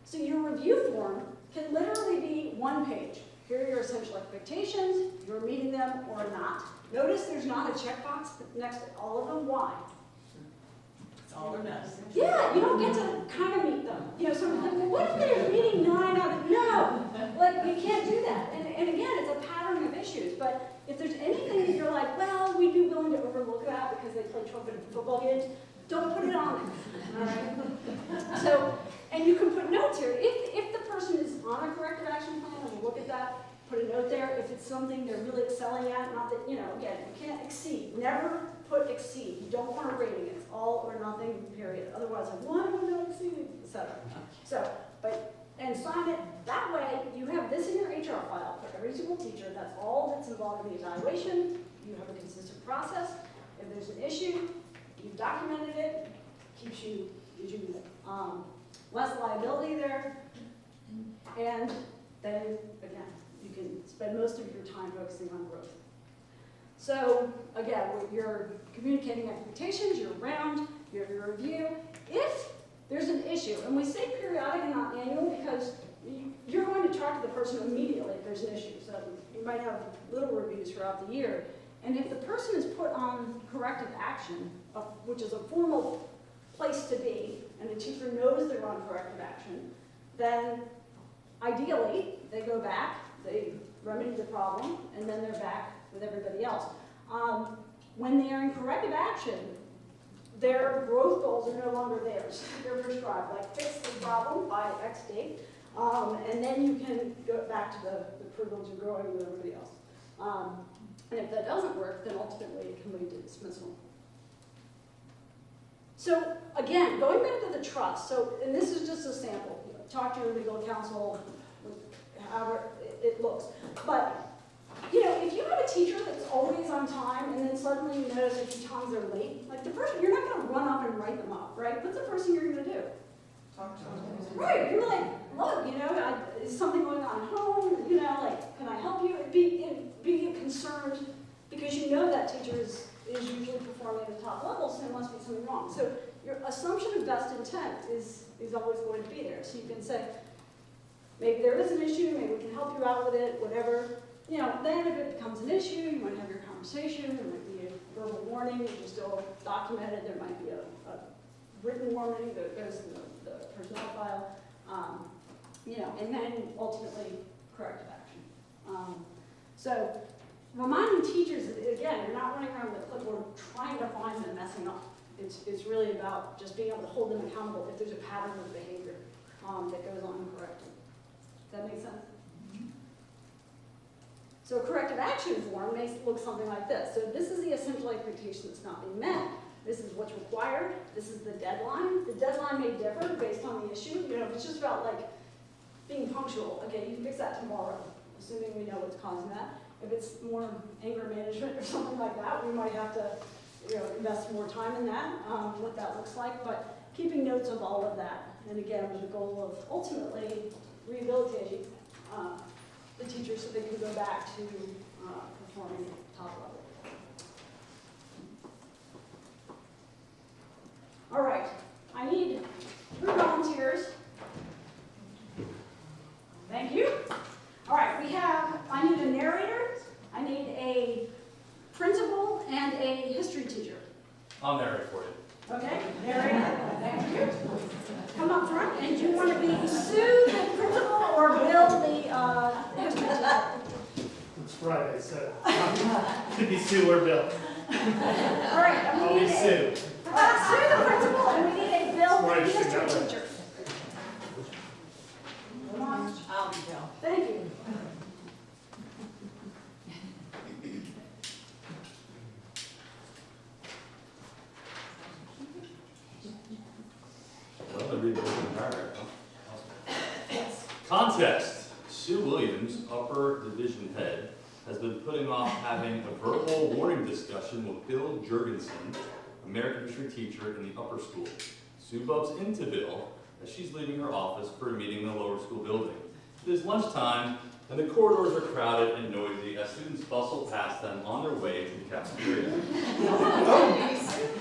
So your review form can literally be one page. Here are your essential expectations, you're meeting them or not. Notice there's not a checkbox next to all of them. Why? It's all or none. Yeah, you don't get to kind of meet them. You know, someone's like, well, what if they're meeting 9 out of, no, like, you can't do that. And again, it's a pattern of issues, but if there's anything that you're like, well, we'd be willing to overlook that because they play trumpet and football games, don't put it on there, all right? So, and you can put notes here. If the person is on a corrective action plan, and you look at that, put a note there. If it's something they're really excelling at, not that, you know, again, you can't exceed. Never put exceed. You don't want a rating. It's all or nothing, period. Otherwise, like, why am I not exceeding, etc. So, and sign it. That way, you have this in your HR file for every single teacher. That's all that's involved in the evaluation. You have a consistent process. If there's an issue, you've documented it. Gives you less liability there. And then, again, you can spend most of your time focusing on growth. So, again, you're communicating expectations, you're around, you have your review. If there's an issue, and we say periodic and not annual because you're going to talk to the person immediately if there's an issue. So you might have little reviews throughout the year. And if the person is put on corrective action, which is a formal place to be, and the teacher knows they're on corrective action, then ideally they go back, they remedy the problem, and then they're back with everybody else. When they are in corrective action, their growth goals are no longer theirs. They're prescribed, like fix the problem by X date, and then you can go back to the privilege of growing with everybody else. And if that doesn't work, then ultimately it can lead to dismissal. So again, going back to the trust, so, and this is just a sample. Talk to your legal counsel, however it looks. But, you know, if you have a teacher that's always on time and then suddenly you notice a few times they're late, like the first, you're not going to run up and write them up, right? What's the first thing you're going to do? Talk to them. Right, you're like, look, you know, is something going on at home? You know, like, can I help you? Be concerned because you know that teacher is usually performing at the top level, so there must be something wrong. So your assumption of best intent is always going to be there. So you can say, maybe there is an issue, maybe we can help you out with it, whatever. You know, then if it becomes an issue, you might have your conversation, there might be a verbal warning, which is still documented, there might be a written warning that goes in the personnel file, you know, and then ultimately corrective action. So reminding teachers, that, again, you're not running around with a clipboard trying to find them messing up. It's really about just being able to hold them accountable if there's a pattern of behavior that goes on incorrectly. Does that make sense? So a corrective action form may look something like this. So this is the essential expectation that's not being met. This is what's required. This is the deadline. The deadline may differ based on the issue. You know, if it's just about like being punctual, okay, you can fix that tomorrow, assuming we know what's causing that. If it's more anger management or something like that, we might have to, you know, invest more time in that, what that looks like. But keeping notes of all of that, and again, with the goal of ultimately rehabilitating the teachers so they can go back to performing at top level. All right, I need 3 volunteers. Thank you. All right, I need a narrator, I need a principal, and a history teacher. I'll narrate for you. Okay, narrator, thank you. Come up front, and do you want to be Sue, the principal, or Bill, the history teacher? It's Friday, so could be Sue or Bill. All right, and I'll we be need Sue. Sue, the principal, and we need a Bill, Right, the history that way. teacher. Come on. I'll be Bill. Thank you. Well, I'll read the whole paragraph. Context. Sue Williams, upper division head, has been putting off having a verbal warning discussion with Bill Jurgensen, American history teacher in the upper school. Sue bumps into Bill as she's leaving her office for a meeting in the lower school building. It is lunchtime, and the corridors are crowded and noisy as students bustle past them on their way to the cafeteria.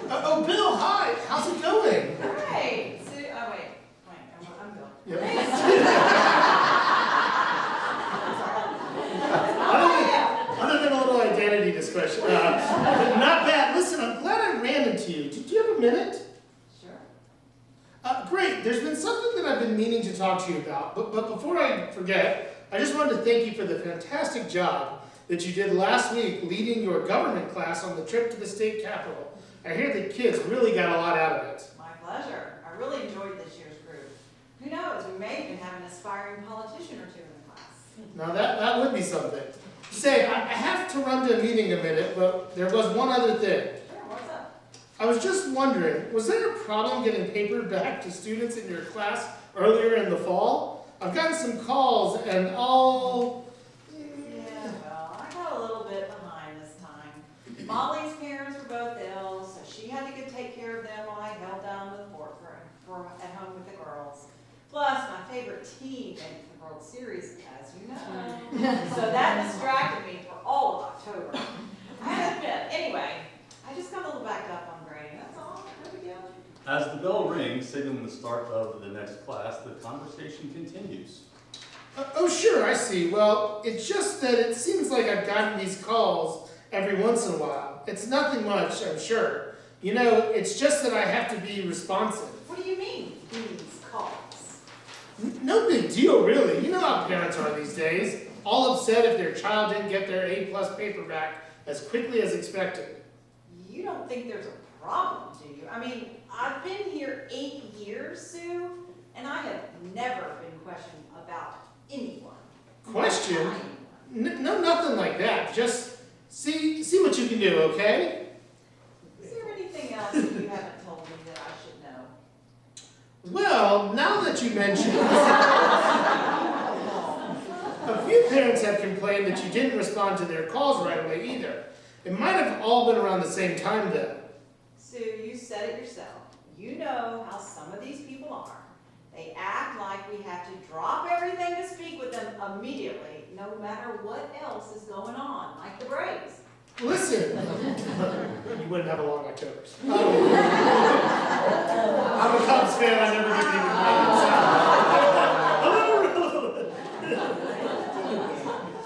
Oh, Bill, hi. How's it going? Great. Sue, oh, wait, I'm Bill. Other than a little identity discussion, not bad. Listen, I'm glad I ran into you. Did you have a minute? Sure. Great. There's been something that I've been meaning to talk to you about, but before I forget, I just wanted to thank you for the fantastic job that you did last week leading your government class on the trip to the state capitol. I hear the kids really got a lot out of it. My pleasure. I really enjoyed this year's group. Who knows, we may even have an aspiring politician or two in the class. Now that would be something. Say, I have to run to a meeting in a minute, but there was one other thing. Sure, what's up? I was just wondering, was there a problem getting paper back to students in your class earlier in the fall? I've gotten some calls and all... Yeah, well, I got a little bit behind this time. Molly's parents were both ill, so she had to go take care of them while I held down the fort for at home with the girls. Plus, my favorite team made the World Series, as you know. So that distracted me for all of October. I have to admit, anyway, I just got a little backed up on grading, that's all, no big deal. As the bell rings, signaling the start of the next class, the conversation continues. Oh, sure, I see. Well, it's just that it seems like I've gotten these calls every once in a while. It's nothing much, I'm sure. You know, it's just that I have to be responsive. What do you mean, these calls? No big deal, really. You know how parents are these days. All upset if their child didn't get their A+ paper back as quickly as expected. You don't think there's a problem, do you? I mean, I've been here 8 years, Sue, and I have never been questioned about anyone. Question? No, nothing like that. Just see what you can do, okay? Is there anything else that you haven't told me that I should know? Well, now that you mention it, a few parents have complained that you didn't respond to their calls right away either. It might have all been around the same time though. Sue, you said it yourself. You know how some of these people are. They act like we have to drop everything to speak with them immediately, no matter what else is going on, like the Braves. Listen, you wouldn't have a long October. I'm a Cubs fan, I never get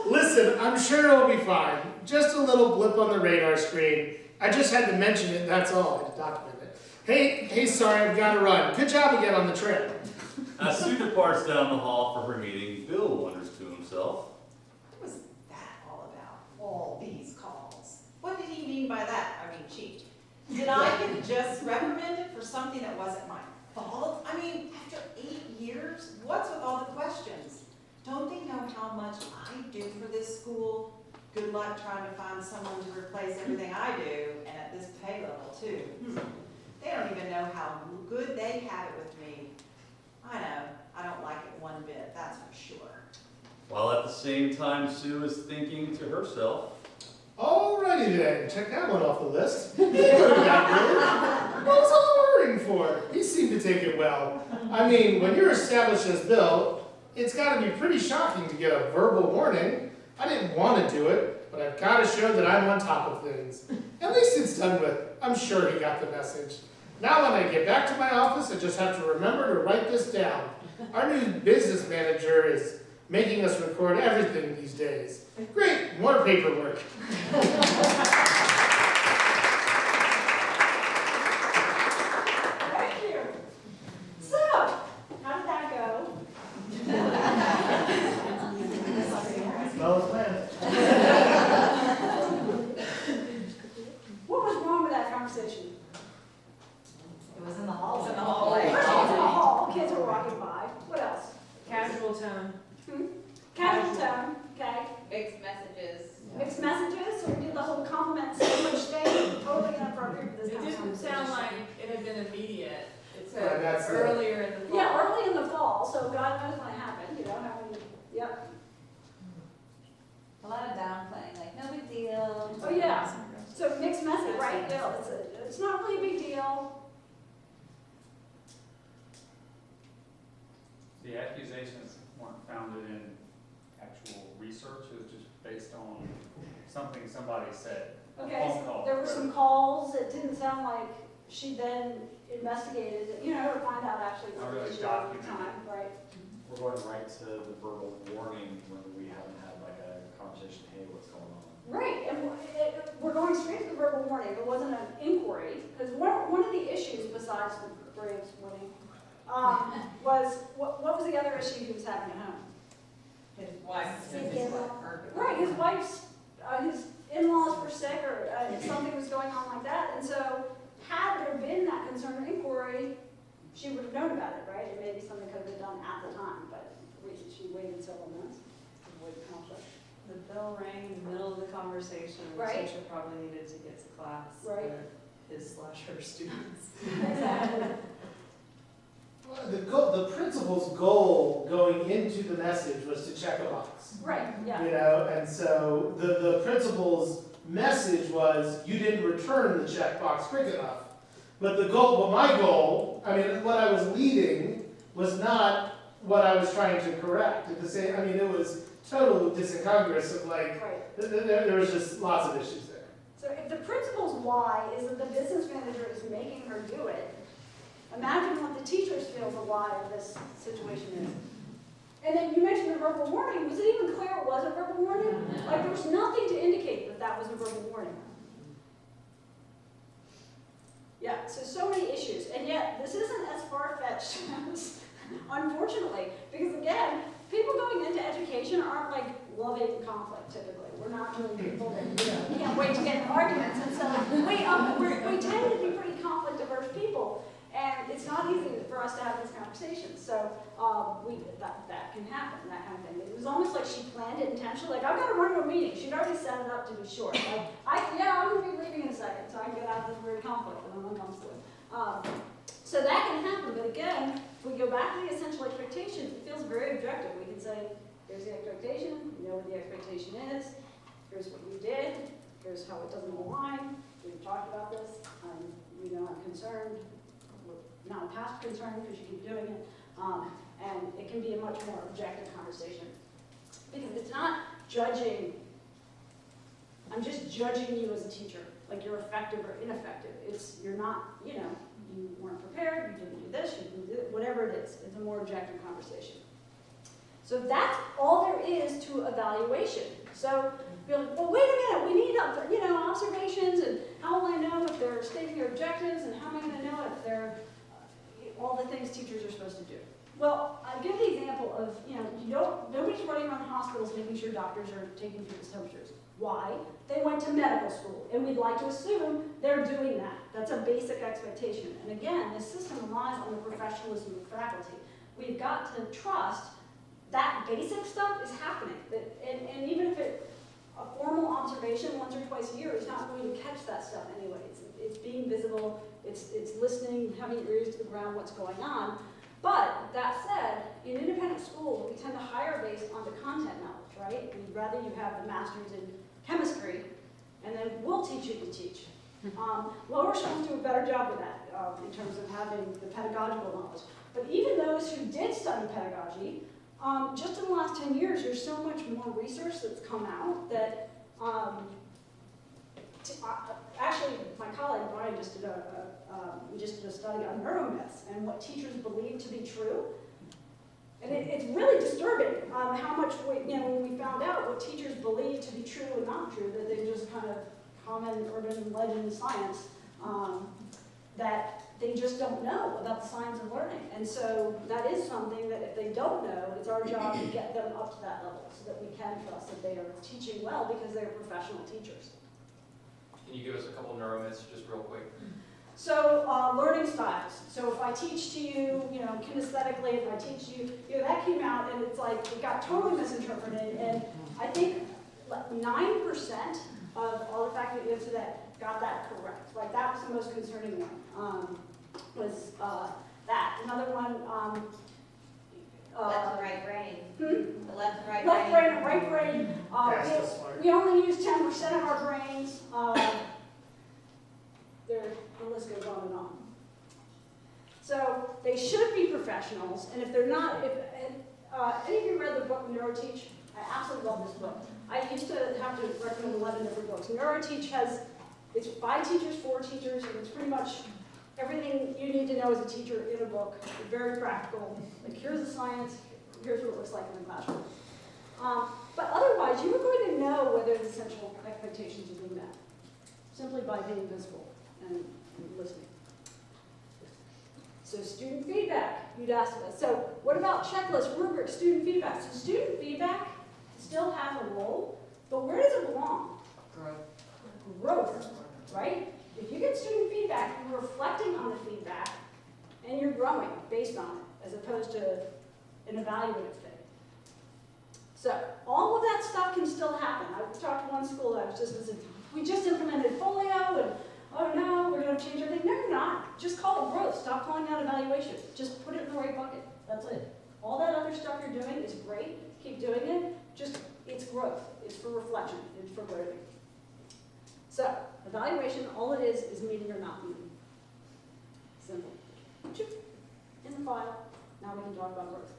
even Listen, I'm sure it'll be fine. Just a little blip on the radar screen. I just had to mention it, that's all. I had to document it. Hey, sorry, I've got to run. Good job again on the trip. As Sue departs down the hall for her meeting, Bill wonders to himself, What was that all about? All these mean by that? I mean cheat. Did I get just reprimanded for something that wasn't my fault? I mean, after 8 years, what's with all the questions? Don't they know how much I do for this school? Good luck trying to find someone to replace everything I do, and at this pay level too. They don't even know how good they have it with me. I know, I don't like it one bit, that's for sure. While at the same time, Sue is thinking to herself, Alrighty then, check that one off the list. He heard of that, really. What was all the worrying for? He seemed to take it well. I mean, when you're established as Bill, it's gotta be pretty shocking to get a verbal warning. I didn't want to do it, but I've gotta show that I'm on top of things. At least it's done with. I'm sure he got the message. Now when I get back to my office, I just have to remember to write this down. Our new business manager is making us record everything these days. Great, more paperwork. Thank you. So, how did that go? Well, it's planned. What was wrong with that conversation? It was in the hallway. It's in the hallway. First of all, it's in the hall, kids are walking by. What else? Casual tone. Casual tone, okay. Mixed messages. Mixed messages, so we did the whole compliment sandwich thing, totally inappropriate for this It kind of didn't conversation. sound like it had been immediate. It Right, that's said the- earlier in the fall. Yeah, early in the fall, so God knows when it happened, you know, how many, yep. A lot of downplaying, like, no big deal. Oh, yeah. So mixed message, right, Bill, it's not really a big deal. The accusations weren't founded in actual research, it was just based on something somebody said. A Okay, phone call, there were some calls, it didn't sound like she then investigated, you know, to find out actually Not what the really issue was at the documented. time, right? We're going right to the verbal warning when we haven't had like a conversation, hey, what's going on? Right, and we're going straight to the verbal warning, it wasn't an inquiry, because one of the issues besides the Braves winning, was, what was the other issue he was having at home? His wife, Right, his wife's, his in-laws were sick, or something was going on like that, and so had there been that concern or inquiry, she would have known about it, right? And maybe something could have been done at the time, but she waited several months to avoid conflict. The bell rang in the middle of the conversation, the Right. teacher probably needed to get to class. Right. for his/her students. Exactly. The principal's goal going into the message was to check a box. Right, yeah. You know, and so the principal's message was, you didn't return the checkbox quick enough. But my goal, I mean, what I was leading was not what I was trying to correct. At the same, I mean, it was total disincongruous of like, Right. there was just lots of issues there. So if the principal's why is that the business manager is making her do it, imagine what the teachers feel the why of this situation is. And then you mentioned the verbal warning. Was it even clear it was a verbal warning? No. Like there was nothing to indicate that that was a verbal warning. Yeah, so many issues. And yet this isn't as far-fetched as, unfortunately, because again, people going into education aren't like loving conflict typically. We're not really people that, you know, can't wait to get in arguments. And so we tend to be pretty conflict-averse people. And it's not easy for us to have these conversations. So that can happen, that kind of thing. It was almost like she planned it intentionally. Like, I've got to run to a meeting. She'd already set it up to be short. Like, I'm going to be leaving in a second, so I can get out of this weird conflict that I'm uncomfortable with. So that can happen. But again, if we go back to the essential expectations, it feels very objective. We can say, here's the expectation. We know what the expectation is. Here's what we did. Here's how it doesn't align. We've talked about this. You know, I'm concerned. Not a past concern because you keep doing it, and it can be a much more objective conversation. Because it's not judging, I'm just judging you as a teacher, like you're effective or ineffective. You're not, you know, you weren't prepared, you didn't do this, you didn't do it, whatever it is. It's a more objective conversation. So that's all there is to evaluation. So, you're like, well, wait a minute, we need, you know, observations, and how will I know if they're stating their objectives, and how am I going to know if they're all the things teachers are supposed to do? Well, I give the example of, you know, nobody's running around hospitals making sure doctors are taking people's temperatures. Why? They went to medical school, and we'd like to assume they're doing that. That's a basic expectation. And again, this system relies on the professionalism of faculty. We've got to trust that basic stuff is happening. And even if a formal observation once or twice a year is not going to catch that stuff anyway. It's being visible, it's listening, having your ears to the ground, what's going on. But that said, in independent schools, we tend to hire based on the content knowledge, right? We'd rather you have the master's in chemistry, and then we'll teach you to teach. Lower schools do a better job of that in terms of having the pedagogical knowledge. But even those who did study pedagogy, just in the last 10 years, there's so much more research that's come out that, actually, my colleague Brian just did a study on neuromyths and what teachers believe to be true. And it's really disturbing how much, when we found out what teachers believe to be true and not true, that they just kind of common urban legend science, that they just don't know about the science of learning. And so that is something that if they don't know, it's our job to get them up to that level so that we can trust that they are teaching well because they're professional teachers. Can you give us a couple neuromyths just real quick? So learning styles. So if I teach to you, kinesthetically, if I teach you, that came out and it's like, it got totally misinterpreted. And I think 9% of all the faculty who answered that got that correct. Like that was the most concerning one, was that. Another one, Left and right brain. The left and right brain. left brain and right brain. Yes, that's smart. We only use 10% of our brains. The list goes on and on. So they should be professionals, and if they're not, any of you read the book NeuroTeach? I absolutely love this book. I used to have to recommend 11 different books. NeuroTeach it's 5 teachers, 4 teachers, and it's pretty much everything you need to know as a teacher in a book. It's very practical. Like, here's the science, here's what it looks like in the classroom. But otherwise, you are going to know whether the essential expectations are being met, simply by being visible and listening. So student feedback, you'd ask us. So what about checklists, rubrics, student feedback? So student feedback still has a role, but where does it belong? Growth, right? If you get student feedback, you're reflecting on the feedback, and you're growing based on it, as opposed to an evaluative thing. So all of that stuff can still happen. I talked to one school that I was just visiting. We just implemented Folio, and oh no, we're going to change everything. No, you're not. Just call it growth. Stop calling that evaluation. Just put it in the right bucket. That's it. All that other stuff you're doing is great. Keep doing it. Just, it's growth. It's for reflection. It's for learning. So, evaluation, all it is meeting or not meeting. Simple. In the file. Now we can talk about growth,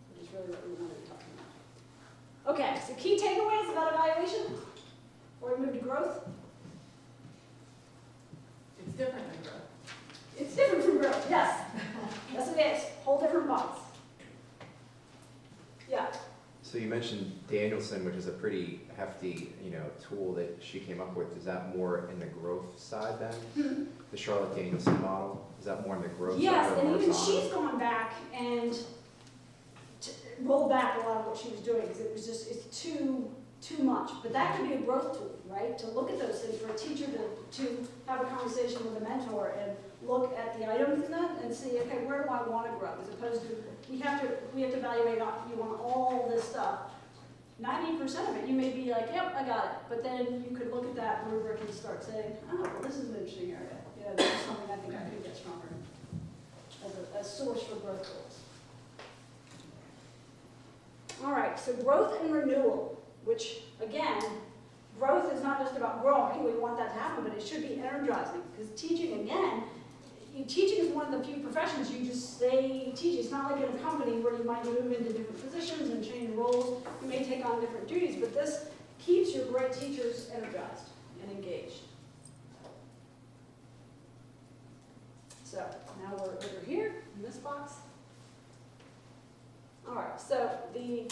which is really what we wanted to talk about. Okay, so key takeaways about evaluation before we move to growth. It's different than growth. It's different from growth, yes. Yes, it is. Whole different box. Yeah. So you mentioned Danielson, which is a pretty hefty, tool that she came up with. Is that more in the growth side then? The Charlotte Danielson model? Is that more in the growth Yes, side or and even horizontal? she's gone back and rolled back a lot of what she was doing because it was just, it's too much. But that could be a growth tool, right? To look at those things for a teacher to have a conversation with a mentor and look at the items in that and see, okay, where do I want to grow? As opposed to, we have to evaluate you on all this stuff. 90% of it, you may be like, yep, I got it. But then you could look at that rubric and start saying, oh, well, this is an interesting area. Yeah, this is something I think I could get stronger in as a source for growth goals. All right, so growth and renewal, which again, growth is not just about growing. We want that to happen, but it should be energizing because teaching, again, teaching is one of the few professions you just stay teaching. It's not like in a company where you might move into different positions and change roles. You may take on different duties, but this keeps your great teachers energized and engaged. So now we're over here in this box. All right, so the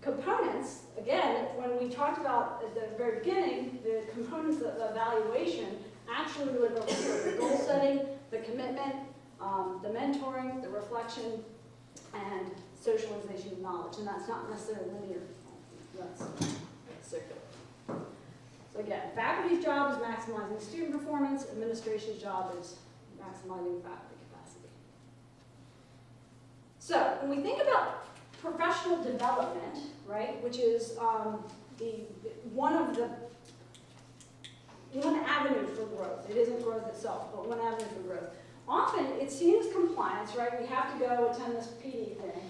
components, again, when we talked about at the very beginning, the components of evaluation actually would go through the goal setting, the commitment, the mentoring, the reflection, and socialization of knowledge. And that's not necessarily linear. That's circular. So again, faculty's job is maximizing student performance, administration's job is maximizing faculty capacity. So when we think about professional development, right, which is one avenue for growth. It isn't growth itself, but one avenue for growth. Often it's seen as compliance, right? We have to go attend this PD thing.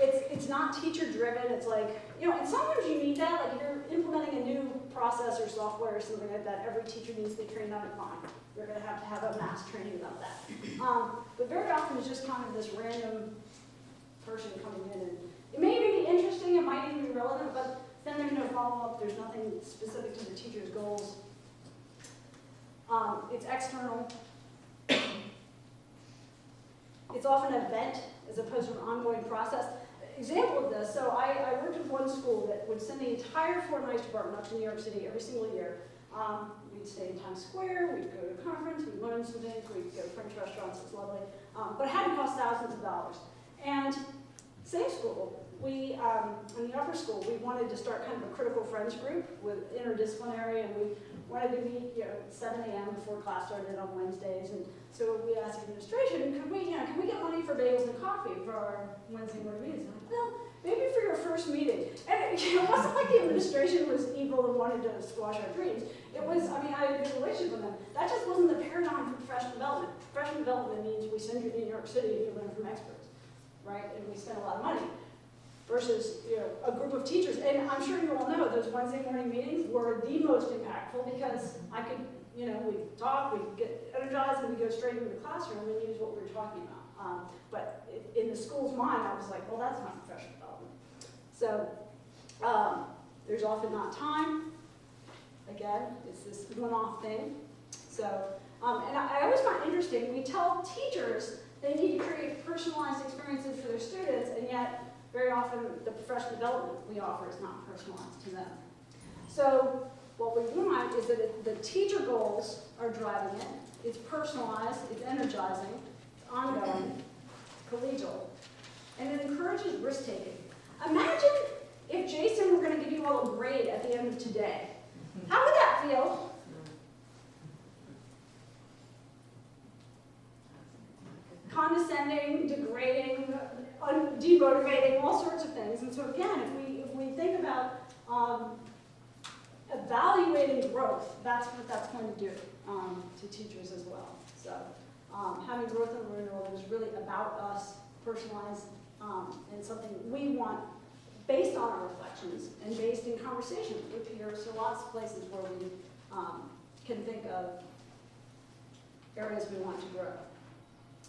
It's not teacher driven. It's like, and sometimes you need that. Like if you're implementing a new process or software or something like that, every teacher needs to be trained on it. Fine. You're going to have a mass training about that. But very often it's just kind of this random person coming in, and it may even be interesting. It might even be relevant, but then there's no follow-up. There's nothing specific to the teacher's goals. It's external. It's often an event as opposed to an ongoing process. Example of this, so I worked with one school that would send the entire Foreign Ice department up to New York City every single year. We'd stay in Times Square, we'd go to a conference, we'd learn some things, we'd go to French restaurants, it's lovely. But it had to cost thousands of dollars. And same school, we, in the upper school, we wanted to start kind of a critical friends group with interdisciplinary, and we wanted to meet, at 7 a.m. before class started on Wednesdays. And so we asked administration, can we get money for bagels and coffee for our Wednesday morning meetings? And I'm like, well, maybe for your first meeting. And it wasn't like the administration was evil and wanted to squash our dreams. It was, I had a good relationship with them. That just wasn't the paradigm for professional development. Professional development means we send you to New York City and you learn from experts, right? And we spend a lot of money. Versus, a group of teachers. And I'm sure you all know those Wednesday morning meetings were the most impactful because I could, we'd talk, we'd get energized, and we'd go straight into the classroom and use what we were talking about. But in the school's mind, I was like, well, that's not professional development. So there's often not time. Again, it's this one-off thing. So, and I always find interesting, we tell teachers they need to create personalized experiences for their students, and yet very often the professional development we offer is not personalized to them. So what we want is that the teacher goals are driving it. It's personalized, it's energizing, it's ongoing, collegial, and it encourages risk-taking. Imagine if Jason were going to give you all a grade at the end of today. How would that feel? Condescending, degrading, demotivating, all sorts of things. And so again, if we think about evaluating growth, that's what that's going to do to teachers as well. So having growth and renewal is really about us, personalized, and something we want based on our reflections and based in conversations with peers. So lots of places where we can think of areas we want to grow.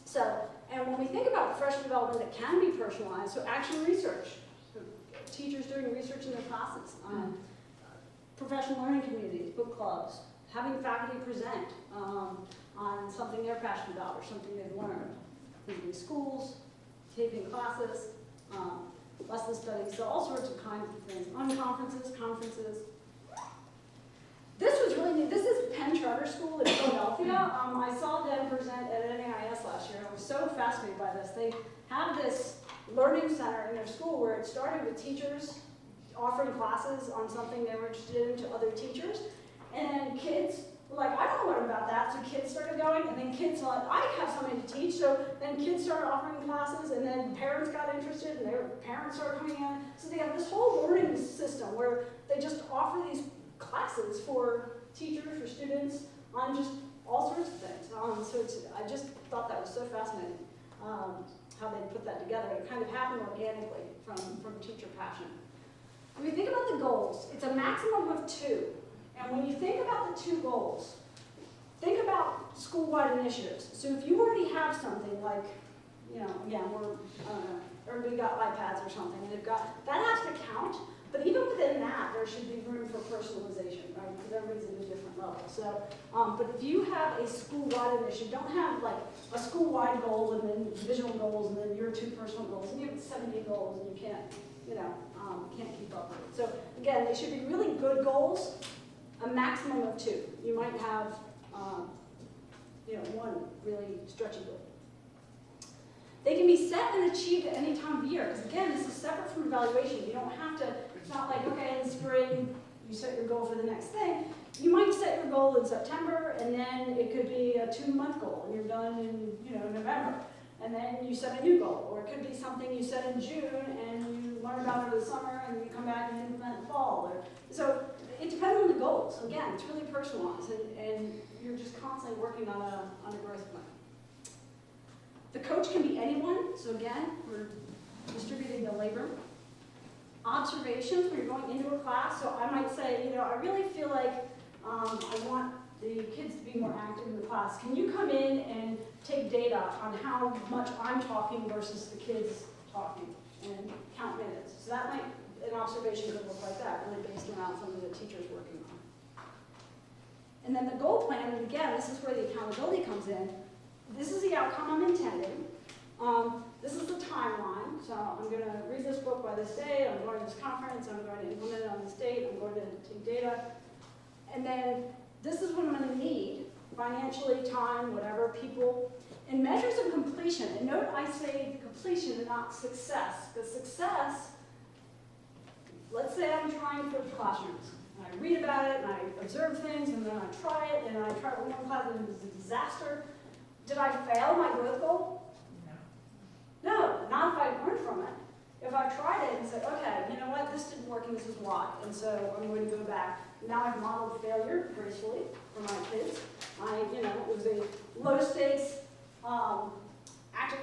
So, and when we think about professional development that can be personalized, so action research, so teachers doing research in their classes, professional learning communities, book clubs, having faculty present on something they're passionate about or something they've learned, visiting schools, taping classes, lesson studies, so all sorts of kinds of things, unconferences, conferences. This was really neat. This is Penn Charter School in Philadelphia. I saw them present at AAAIS last year. I was so fascinated by this. They have this learning center in their school where it started with teachers offering classes on something they were interested in to other teachers. And then kids were like, I don't know what about that. So kids started going, and then kids thought, I have something to teach. So then kids started offering classes, and then parents got interested, and their parents started coming in. So they have this whole learning system where they just offer these classes for teachers, for students, on just all sorts of things. So I just thought that was so fascinating, how they put that together. It kind of happened organically from teacher passion. When we think about the goals, it's a maximum of 2. And when you think about the 2 goals, think about school-wide initiatives. So if you already have something like, again, everybody got iPads or something, and that has to count. But even within that, there should be room for personalization, right? Because everybody's at a different level. So, but if you have a school-wide initiative, don't have like a school-wide goal and then divisional goals and then your 2 personal goals, and you have 70 goals and you can't, can't keep up with it. So again, they should be really good goals, a maximum of 2. You might have, one really stretchy goal. They can be set and achieved at any time of year. Because again, this is separate from evaluation. You don't have to, it's not like, okay, in spring, you set your goal for the next thing, you might set your goal in September, and then it could be a 2-month goal, and you're done in, November. And then you set a new goal, or it could be something you set in June, and you learn about it over the summer, and you come back and implement in the fall. So it depends on the goals. Again, it's really personalized, and you're just constantly working on a growth plan. The coach can be anyone, so again, we're distributing the labor. Observations when you're going into a class, so I might say, I really feel like I want the kids to be more active in the class. Can you come in and take data on how much I'm talking versus the kids talking and count minutes? So that might, an observation could look like that, really based around something the teacher's working on. And then the goal plan, and again, this is where the accountability comes in. This is the outcome I'm intending. This is the timeline. So I'm going to read this book by this date. I'm going to this conference. I'm going to implement it on this date. I'm going to take data. And then this is what I'm going to need, financially, time, whatever, people. And measures of completion. And note I say completion and not success. Because success, let's say I'm trying for classrooms. And I read about it, and I observe things, and then I try it, and I try it with one class, and it was a disaster. Did I fail my growth goal? No, not if I learned from it. If I tried it and said, okay, you know what, this didn't work and this is why, and so I'm going to go back. Now I've modeled failure gracefully for my kids. It was a low stakes active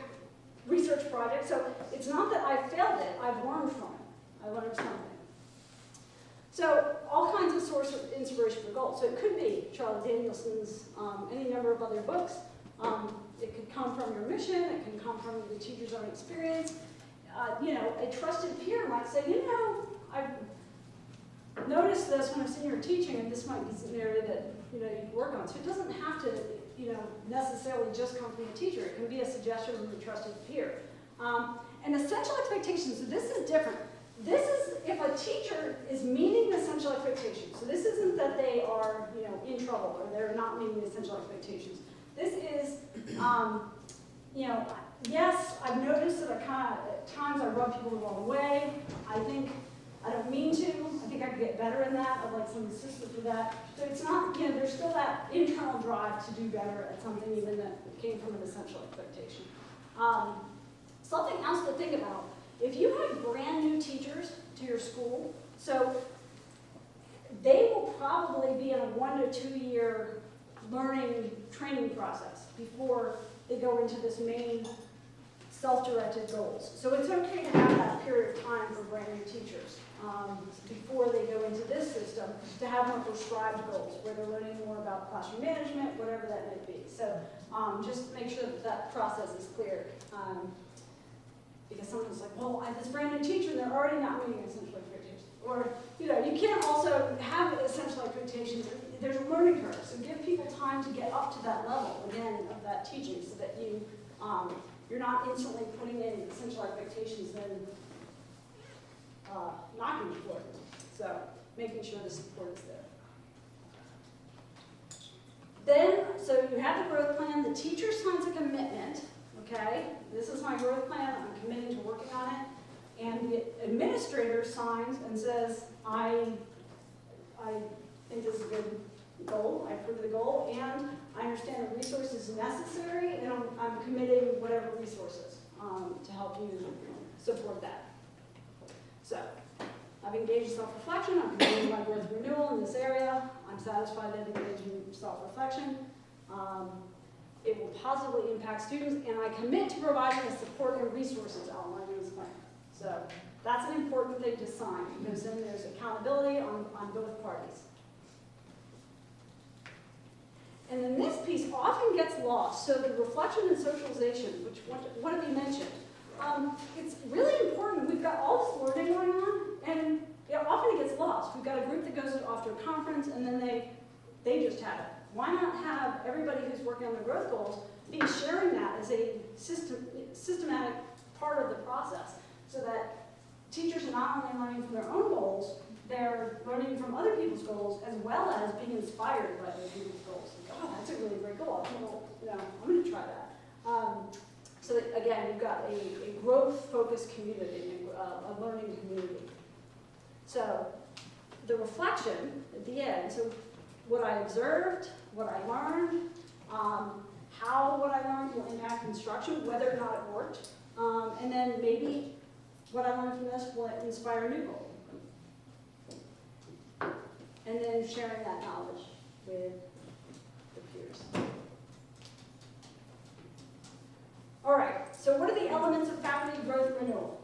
research project, so it's not that I failed it, I've learned from it. I learned something. So all kinds of source of inspiration for goals. So it could be Charlie Danielson's, any number of other books. It could come from your mission, it can come from the teacher's own experience. A trusted peer might say, I've noticed this when I've seen your teaching, and this might be an area that, you work on. So it doesn't have to, necessarily just come from a teacher. It can be a suggestion from a trusted peer. And essential expectations, so this is different. This is if a teacher is meeting the essential expectations. So this isn't that they are, in trouble or they're not meeting the essential expectations. This is, yes, I've noticed that at times I rub people the wrong way. I don't mean to. I think I could get better in that. I'd like some assistance with that. So it's not, there's still that internal drive to do better at something even that came from an essential expectation. Something else to think about. If you have brand new teachers to your school, so they will probably be in a 1 to 2 year learning training process before they go into this main self-directed goals. So it's okay to have that period of time for brand new teachers before they go into this system to have more prescribed goals where they're learning more about classroom management, whatever that may be. So just make sure that process is clear. Because someone's like, well, I have this brand new teacher and they're already not meeting essential expectations. Or, you can't also have essential expectations. There's a learning curve, so give people time to get up to that level, again, of that teaching so that you're not instantly putting in essential expectations then knocking the floor. So making sure the support is there. Then, so you have the growth plan, the teacher signs a commitment, okay? This is my growth plan, I'm committing to working on it. And the administrator signs and says, I think this is a good goal, I approve the goal, and I understand the resources necessary, and I'm committing whatever resources to help you support that. So, I've engaged in self-reflection, I'm committing my growth renewal in this area, I'm satisfied that I've engaged in self-reflection. It will positively impact students, and I commit to providing the support and resources outlined in this plan. So that's an important thing to sign, because then there's accountability on both parties. And then this piece often gets lost. So the reflection and socialization, which one of you mentioned, it's really important. We've got all this learning going on, and often it gets lost. We've got a group that goes off to a conference, and then they just have it. Why not have everybody who's working on the growth goals be sharing that as a systematic part of the process, so that teachers are not only learning from their own goals, they're learning from other people's goals, as well as being inspired by other people's goals. Oh, that's a really great goal. I'm going to try that. So that, again, you've got a growth-focused community, a learning community. So the reflection at the end, so what I observed, what I learned, how what I learned will impact instruction, whether or not it worked, and then maybe what I learned from this will inspire a new goal. And then sharing that knowledge with the peers. All right, so what are the elements of faculty growth renewal?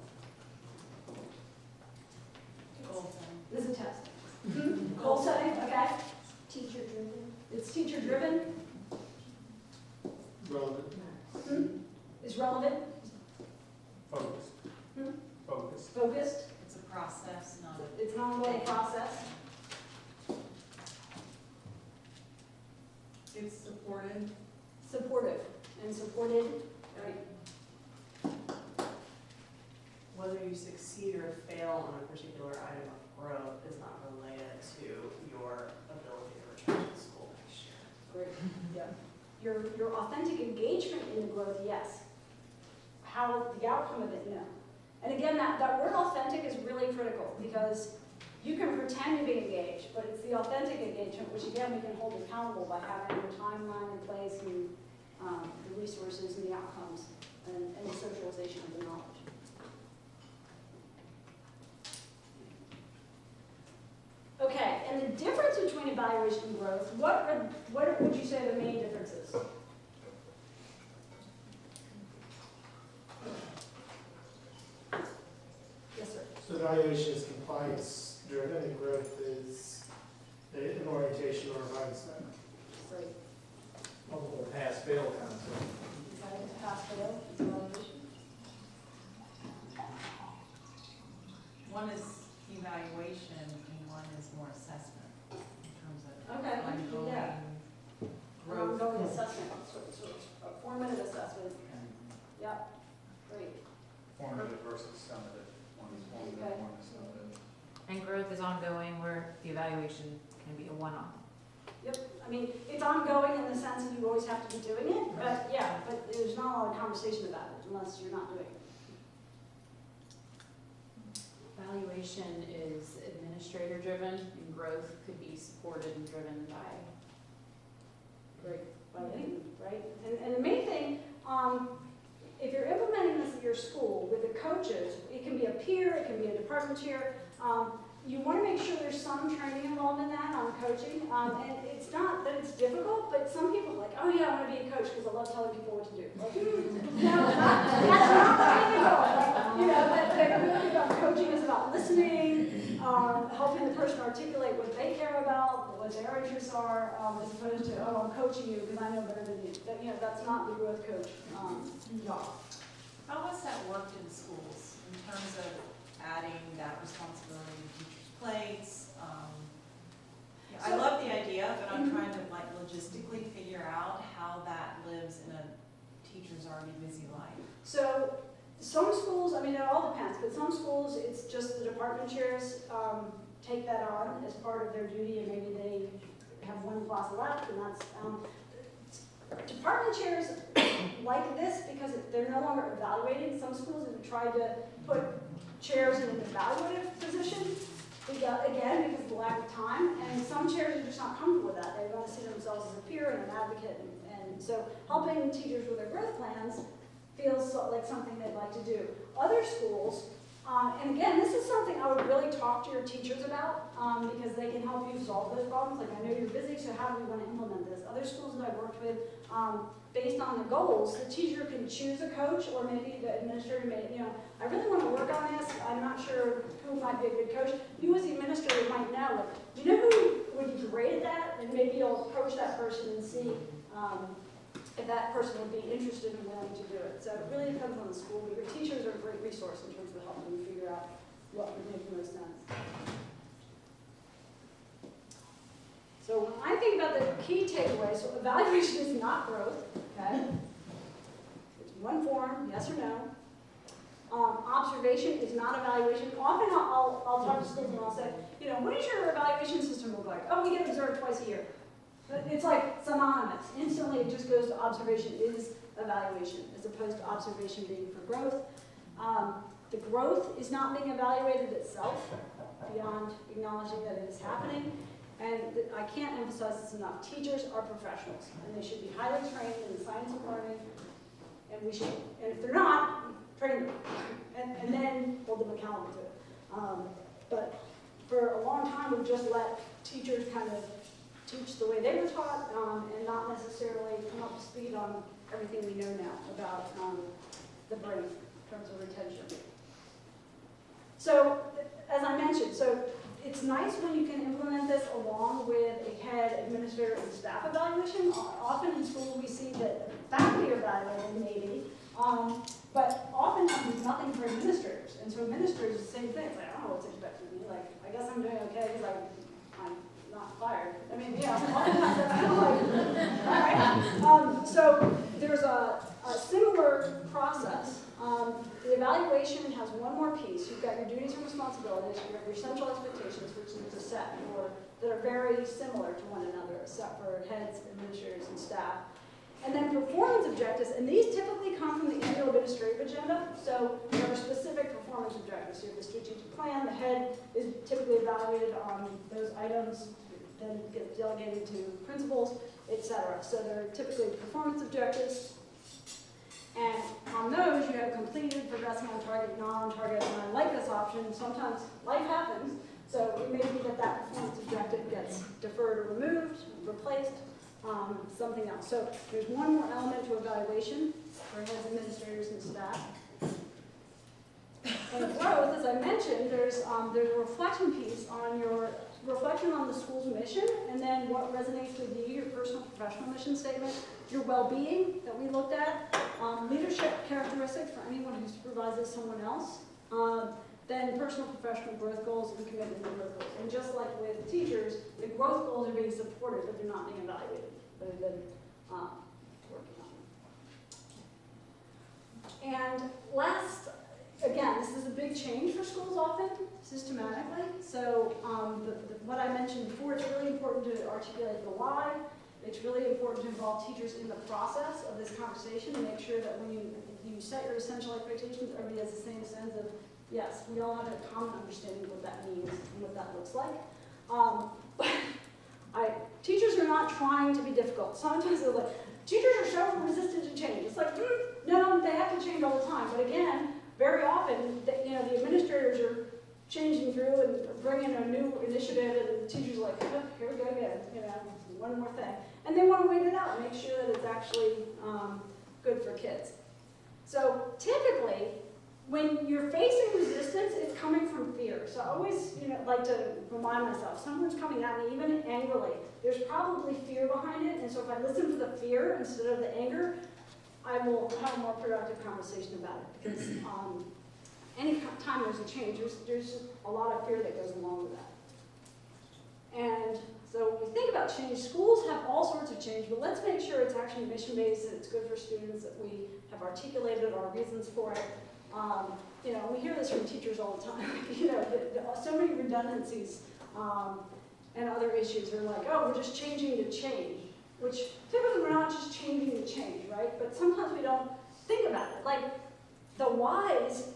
This is a test. Goal setting, okay. Teacher driven. It's teacher driven. Relevant. Is relevant, Focused. Hmm? Focused. focused. It's a process, not a. It's an ongoing process. It's supported. Supportive and supported, right? Whether you succeed or fail on a particular item of growth is not related to your ability to return to school next year. Great, yeah. Your authentic engagement in the growth, yes. How, the outcome of it, no. And again, that word authentic is really critical because you can pretend to be engaged, but it's the authentic engagement, which again, we can hold accountable by having the timeline in place and the resources and the outcomes and the socialization of the knowledge. Okay, and the difference between evaluation and growth, what would you say the main differences? Yes, sir. So evaluation is compliance driven and growth is an orientation or a mindset. Great. Multiple pass-fail concept. Okay, pass fail, evaluation. One is evaluation and one is more assessment in terms of Okay, ongoing yeah. growth. Ongoing assessment, so a formative assessment. Yep, great. Formative versus summative. One is formative, one is summative. And growth is ongoing where the evaluation can be a one-off. Yep, I mean, it's ongoing in the sense that you always have to be doing it, but yeah, but there's not a lot of conversation about it unless you're not doing it. Evaluation is administrator driven and growth could be supported and driven by. Great. Right? And the main thing, if you're implementing this at your school with the coaches, it can be a peer, it can be a department chair. You want to make sure there's some training involved in that on coaching. And it's not that it's difficult, but some people are like, oh yeah, I want to be a coach because I love telling people what to do. Like, no, that's not difficult. Like, you know, but really about coaching is about listening, helping the person articulate what they care about, what their interests are, as opposed to, oh, I'm coaching you because I know better than you. That, you know, that's not the growth coach job. How has that worked in schools in terms of adding that responsibility to teachers' plates? I So- love the idea, but I'm trying to like logistically figure out how that lives in a teacher's already busy life. So some schools, I mean, it all depends, but some schools, it's just the department chairs take that on as part of their duty, and maybe they have one class left, and that's, department chairs like this because they're no longer evaluating. Some schools have tried to put chairs in an evaluative position, again, because of the lack of time, and some chairs are just not comfortable with that. They want to see themselves as a peer and an advocate, and so helping teachers with their growth plans feels like something they'd like to do. Other schools, and again, this is something I would really talk to your teachers about because they can help you solve those problems. Like, I know you're busy, so how do we want to implement this? Other schools that I've worked with, based on the goals, the teacher can choose a coach, or maybe the administrator may, you know, I really want to work on this. I'm not sure who might be a good coach. You as the administrator might know, like, do you know who would be great at that? And maybe you'll approach that person and see if that person would be interested and willing to do it. So it really depends on the school, but your teachers are a great resource in terms of helping you figure out what would make the most sense. So when I think about the key takeaways, so evaluation is not growth, okay? It's one form, yes or no. Observation is not evaluation. Often I'll talk to students and I'll say, you know, what does your evaluation system look like? Oh, we get observed twice a year. But it's like synonymous. Instantly it just goes to observation is evaluation as opposed to observation being for growth. The growth is not being evaluated itself. beyond acknowledging that it is happening. And I can't emphasize this enough. Teachers are professionals, and they should be highly trained in the science of learning. And we should, and if they're not, train them, and then hold them accountable to it. But for a long time, we've just let teachers kind of teach the way they were taught, and not necessarily come up to speed on everything we know now about the brain in terms of retention. So, as I mentioned, so it's nice when you can implement this along with a head, administrator, and staff evaluation. Often in school we see that faculty are evaluated maybe, but oftentimes there's nothing for administrators. And so administrators, the same thing. It's like, I don't know what's expected of me. Like, I guess I'm doing okay because I'm not fired. I mean, you know, oftentimes that's kind of like, all right. So there's a similar process. The evaluation has one more piece. You've got your duties and responsibilities, you have your central expectations, which is a set that are very similar to one another, except for heads, administrators, and staff. And then performance objectives, and these typically come from the annual administrative agenda. So there are specific performance objectives. You have the strategic plan, the head is typically evaluated on those items, then it gets delegated to principals, etc. So there are typically performance objectives. And on those, you have completed, progressing on target, not on target, and I like this option. Sometimes life happens, so it may be that performance objective gets deferred or removed, replaced, something else. So there's one more element to evaluation for heads, administrators, and staff. And growth, as I mentioned, there's a reflection piece on your reflection on the school's mission, and then what resonates with you, your personal professional mission statement, your well-being that we looked at, leadership characteristics for anyone who supervises someone else, then personal professional growth goals and commitment to growth goals. And just like with teachers, the growth goals are being supported, but they're not being evaluated, other than working on them. And last, again, this is a big change for schools often, systematically. So what I mentioned before, it's really important to articulate the why. It's really important to involve teachers in the process of this conversation and make sure that when you set your essential expectations, everybody has the same sense of, yes, we all have a common understanding of what that means and what that looks like. But teachers are not trying to be difficult. Sometimes they're like, teachers are so resistant to change. It's like, no, they have to change all the time. But again, very often, the administrators are changing through and bringing a new initiative, and the teachers are like, oh, here we go again, one more thing. And they want to wait it out and make sure that it's actually good for kids. So typically, when you're facing resistance, it's coming from fear. So I always like to remind myself, someone's coming at me, even angrily, there's probably fear behind it. And so if I listen to the fear instead of the anger, I will have a more productive conversation about it. Because any time there's a change, there's just a lot of fear that goes along with that. And so when we think about change, schools have all sorts of change, but let's make sure it's actually mission-based and it's good for students, that we have articulated our reasons for it. We hear this from teachers all the time. So many redundancies and other issues are like, oh, we're just changing to change, which typically we're not just changing to change, right? But sometimes we don't think about it. Like the whys,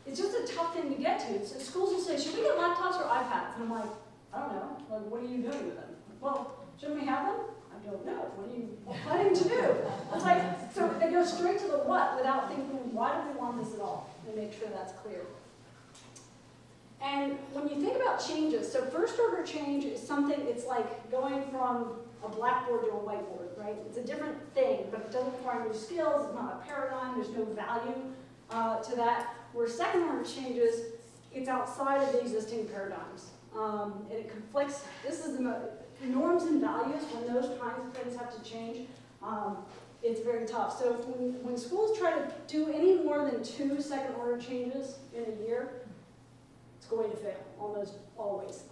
it's just a tough thing to get to. So schools will say, should we get laptops or iPads? And I'm like, I don't know. Like, what are you doing with them? Well, shouldn't we have them? I don't know. What are you planning to do? It's like, so they go straight to the what without thinking, why do we want this at all? And make sure that's clear. And when you think about changes, so first order change is something, it's like going from a blackboard to a whiteboard, right? It's a different thing, but it doesn't require new skills, it's not a paradigm, there's no value to that. Where second order changes, it's outside of the existing paradigms. And it conflicts, this is the norms and values, when those kinds of things have to change, it's very tough. So when schools try to do any more than 2 second order changes in a year, it's going to fail, almost always.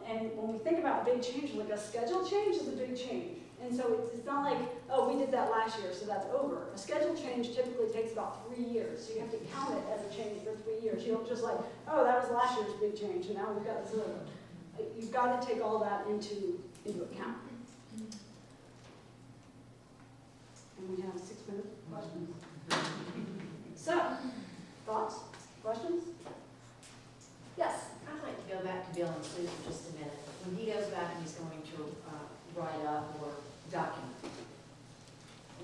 And when we think about big change, like a schedule change is a big change. And so it's not like, oh, we did that last year, so that's over. A schedule change typically takes about 3 years, so you have to count it as a change for 3 years. You don't just like, oh, that was last year's big change, and now we've got this other one. You've got to take all that into account. And we have 6-minute questions. So, thoughts? Questions? Yes? back to Bill and Sue for just a minute. When he goes back and he's going to write up or document,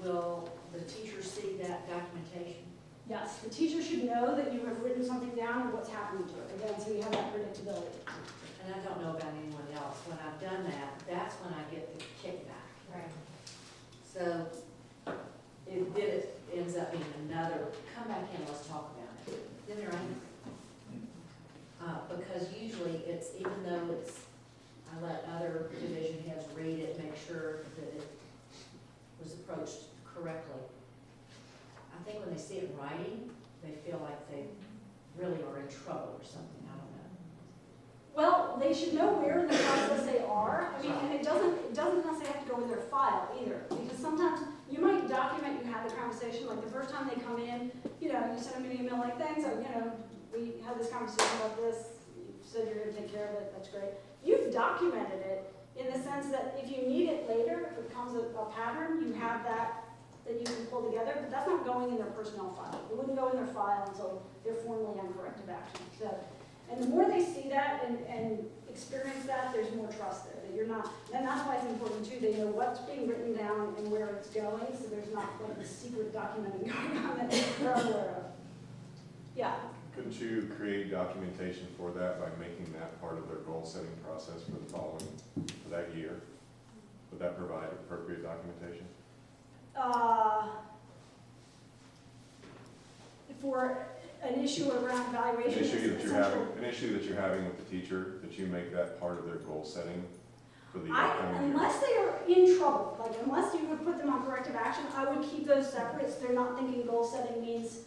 will the teacher see that documentation? Yes, the teacher should know that you have written something down and what's happening to it, again, so you have that predictability. And I don't know about anyone else. When I've done that, that's when I get the kickback. Right. So if it ends up being another, come back in, let's talk about it, then they're angry. Because usually it's, even though it's, I let other division heads read it, make sure that it was approached correctly. I think when they see it in writing, they feel like they really are in trouble or something, I don't know. Well, they should know where in the process they are. I mean, and it doesn't necessarily have to go in their file either, because sometimes you might document you had the conversation, like the first time they come in, you know, you send them an email like, thanks, you know, we had this conversation about this, you said you're gonna take care of it, that's great. You've documented it in the sense that if you need it later, if it becomes a pattern, you have that you can pull together, but that's not going in their personnel file. It wouldn't go in their file until they're formally on corrective action. So, and the more they see that and experience that, there's more trust there, that you're not, and that's why it's important too, they know what's being written down and where it's going, so there's not like a secret documenting going on that they're unaware of. Yeah. Couldn't you create documentation for that by making that part of their goal-setting process for the following, for that year? Would that provide appropriate documentation? For an issue around An evaluation. issue that you're having with the teacher, that you make that part of their goal-setting for the upcoming year? Unless they are in trouble, like unless you would put them on corrective action, I would keep those separate, so they're not thinking goal setting means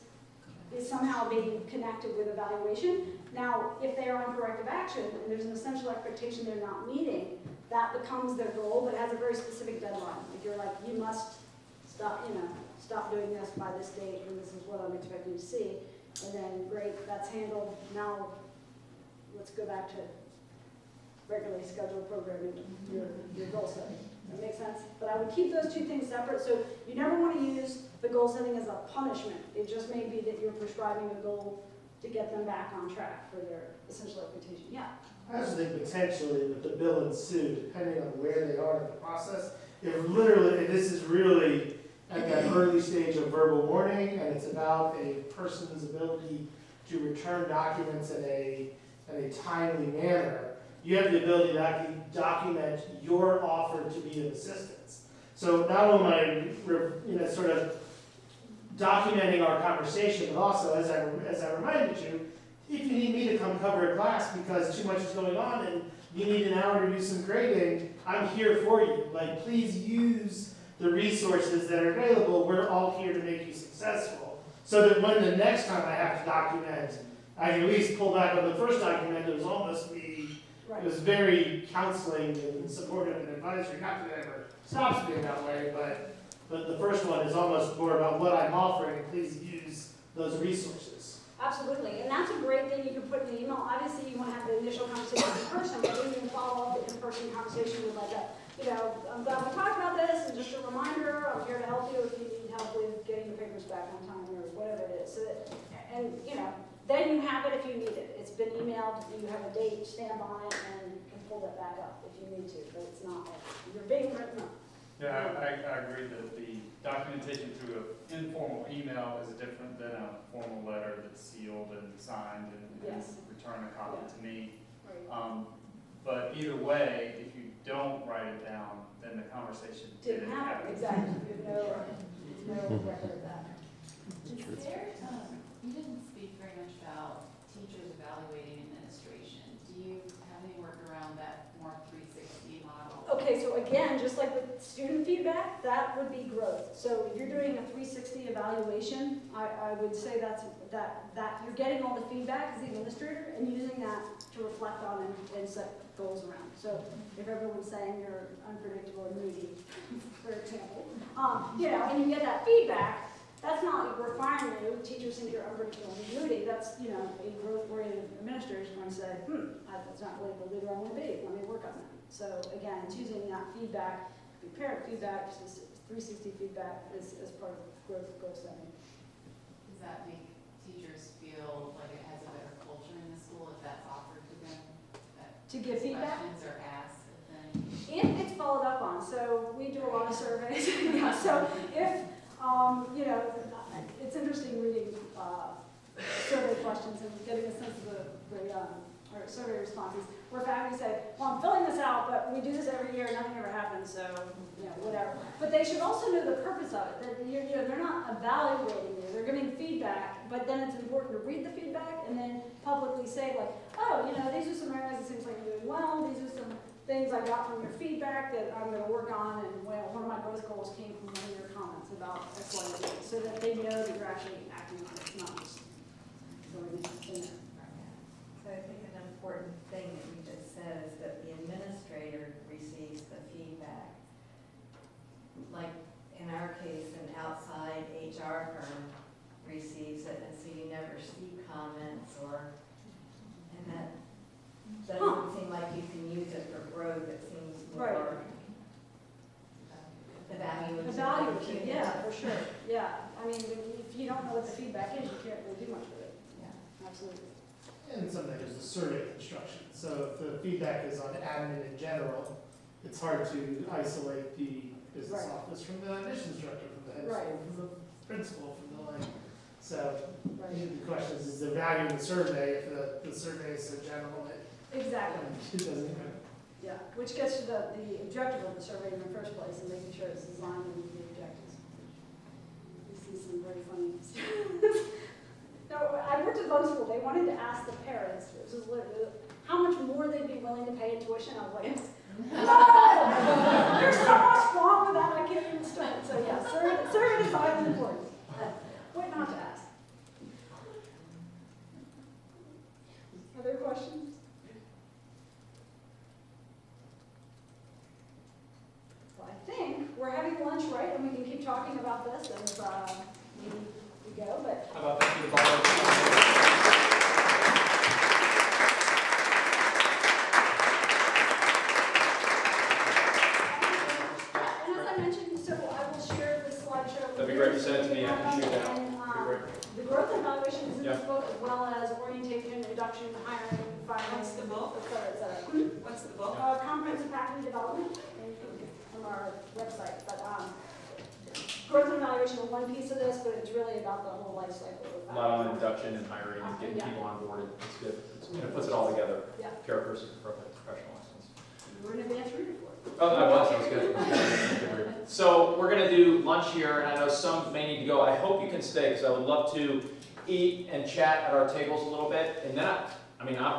is somehow being connected with evaluation. Now, if they are on corrective action and there's an essential expectation they're not meeting, that becomes their goal, but it has a very specific deadline. Like you're like, you must stop, you know, stop doing this by this date, and this is what I'm expecting to see. And then, great, that's handled. Now, let's go back to regularly scheduled programming, your goal setting. That makes sense? But I would keep those two things separate, so you never want to use the goal setting as a punishment. It just may be that you're prescribing a goal to get them back on track for their essential expectation. Yeah? I just think potentially with the Bill and Sue, depending on where they are in the process, if literally, this is really at that early stage of verbal warning, and it's about a person's ability to return documents in a timely manner, you have the ability to actually document your offer to be of assistance. So not only am I, sort of documenting our conversation, but also, as I reminded you, if you need me to come cover a class because too much is going on and you need an hour to do some grading, I'm here for you. Like, please use the resources that are available. We're all here to make you successful. So that when the next time I have to document, I can at least pull back on the first document. It was almost it was very counseling and supportive and advisory. Not that it ever stops being that way, but the first one is almost more about what I'm offering, and please use those resources. Absolutely, and that's a great thing you can put in the email. Obviously, you want to have the initial conversation in person, but then you can follow up the in-person conversation with like a, you know, I'm glad we talked about this, and just a reminder, I'm here to help you if you need help with getting the papers back on time or whatever it is. So that, and you know, then you have it if you need it. It's been emailed, you have a date, stamp on it, and can pull that back up if you need to, but it's not like you're being written up. Yeah, I agree that the documentation through an informal email is different than a formal letter that's sealed and signed and Yes. return a copy to me. Right. But either way, if you don't write it down, then the conversation Didn't happen, exactly. There's no record of that. Is there, you didn't speak very much about teachers evaluating administration. Do you have any work around that more 360 model? Okay, so again, just like with student feedback, that would be growth. So if you're doing a 360 evaluation, I would say that you're getting all the feedback as the administrator and using that to reflect on and set goals around. So if everyone's saying you're unpredictable and moody, for example, you know, and you get that feedback, that's not requiring you, teachers think you're unpredictable and moody, that's, you know, a growth-oriented administrator is going to say, that's not really the leader I want to be, let me work on that. So again, it's using that feedback, parent feedback, 360 feedback as part of growth goal setting. Does that make teachers feel like it has a better culture in the school if that's offered to them? to give feedback. Questions are asked, if any. If it's followed up on, so we do a lot of surveys, yeah, so if, you know, it's interesting reading, survey questions and getting a sense of or survey responses, where faculty say, well, I'm filling this out, but we do this every year, nothing ever happens, so, you know, whatever. But they should also know the purpose of it, that you know, they're not evaluating you, they're giving feedback, but then it's important to read the feedback and then publicly say like, oh, you know, these are some areas it seems like you're doing well, these are some things I got from your feedback that I'm gonna work on, and well, one of my growth goals came from one of your comments about X, Y, and Z, so that they know that you're actually acting on it, not just throwing it in there. So I think an important thing that you just said is that the administrator receives the feedback. Like in our case, an outside HR firm receives it, and so you never see comments and that doesn't seem like you can use it for growth, it seems Right. more evaluative. Evaluative, yeah, for sure, yeah. I mean, if you don't know what the feedback is, you can't really do much with it. Yeah. Absolutely. And sometimes there's the survey construction. So if the feedback is on admin in general, it's hard to isolate the business Right. office from the admissions director, from the head of Right. school, from the principal, from the like. So Right. the question is the value of the survey, if the survey is so general, Exactly. it doesn't even. Yeah, which gets to the objective of the survey in the first place and making sure it's designed to meet the objectives. We see some very funny No, I worked at one school, they wanted to ask the parents, which is literally, how much more they'd be willing to pay in tuition. I was like, no! There's so much wrong with that, I can't even start. So yeah, survey design is important. What not to ask. Other questions? Well, I think we're having lunch, right? And we can keep talking about this as we go, but How about thank you to volunteers? and as I mentioned, so I will share the slideshow. with That'd be you. great, you send it to me, I can shoot it out. And, That'd be great. the growth evaluation is in this Yeah. book, as well as orientation, induction, hiring, finance. What's the book? Et cetera, et cetera. What's the book? Comprehensive faculty development, and you can get it from our website, but, growth and evaluation is one piece of this, but it's really about the whole life cycle of A lot on faculty. induction and hiring and getting Yeah. people on board. It's good. It puts it all together. Yeah. Characteristics of professional excellence. We're an advanced reader for it. Oh, I was. That was good. So we're going to do lunch here, and I know some may need to go. I hope you can stay because I would love to eat and chat at our tables a little bit. And then,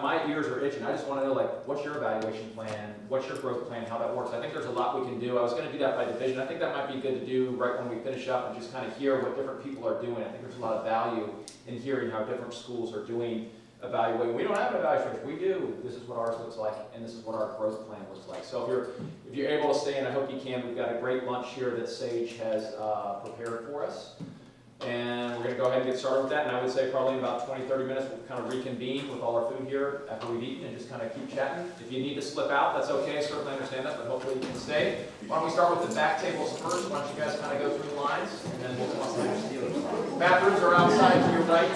my ears are itching. I just want to know, like, what's your evaluation plan? What's your growth plan? How that works? I think there's a lot we can do. I was going to do that by division. I think that might be good to do right when we finish up and just kind of hear what different people are doing. I think there's a lot of value in hearing how different schools are doing evaluating. We don't have an evaluation. We do. This is what ours looks like, and this is what our growth plan looks like. So if you're able to stay, and I hope you can, we've got a great lunch here that Sage has prepared for us. And we're going to go ahead and get started with that. And I would say probably in about 20, 30 minutes, we'll kind of reconvene with all our food here after we've eaten and just kind of keep chatting. If you need to slip out, that's okay. I certainly understand that, but hopefully you can stay. Why don't we start with the back tables first? Why don't you guys kind of go through the lines, and then we'll come up next. Bathrooms are outside to your right.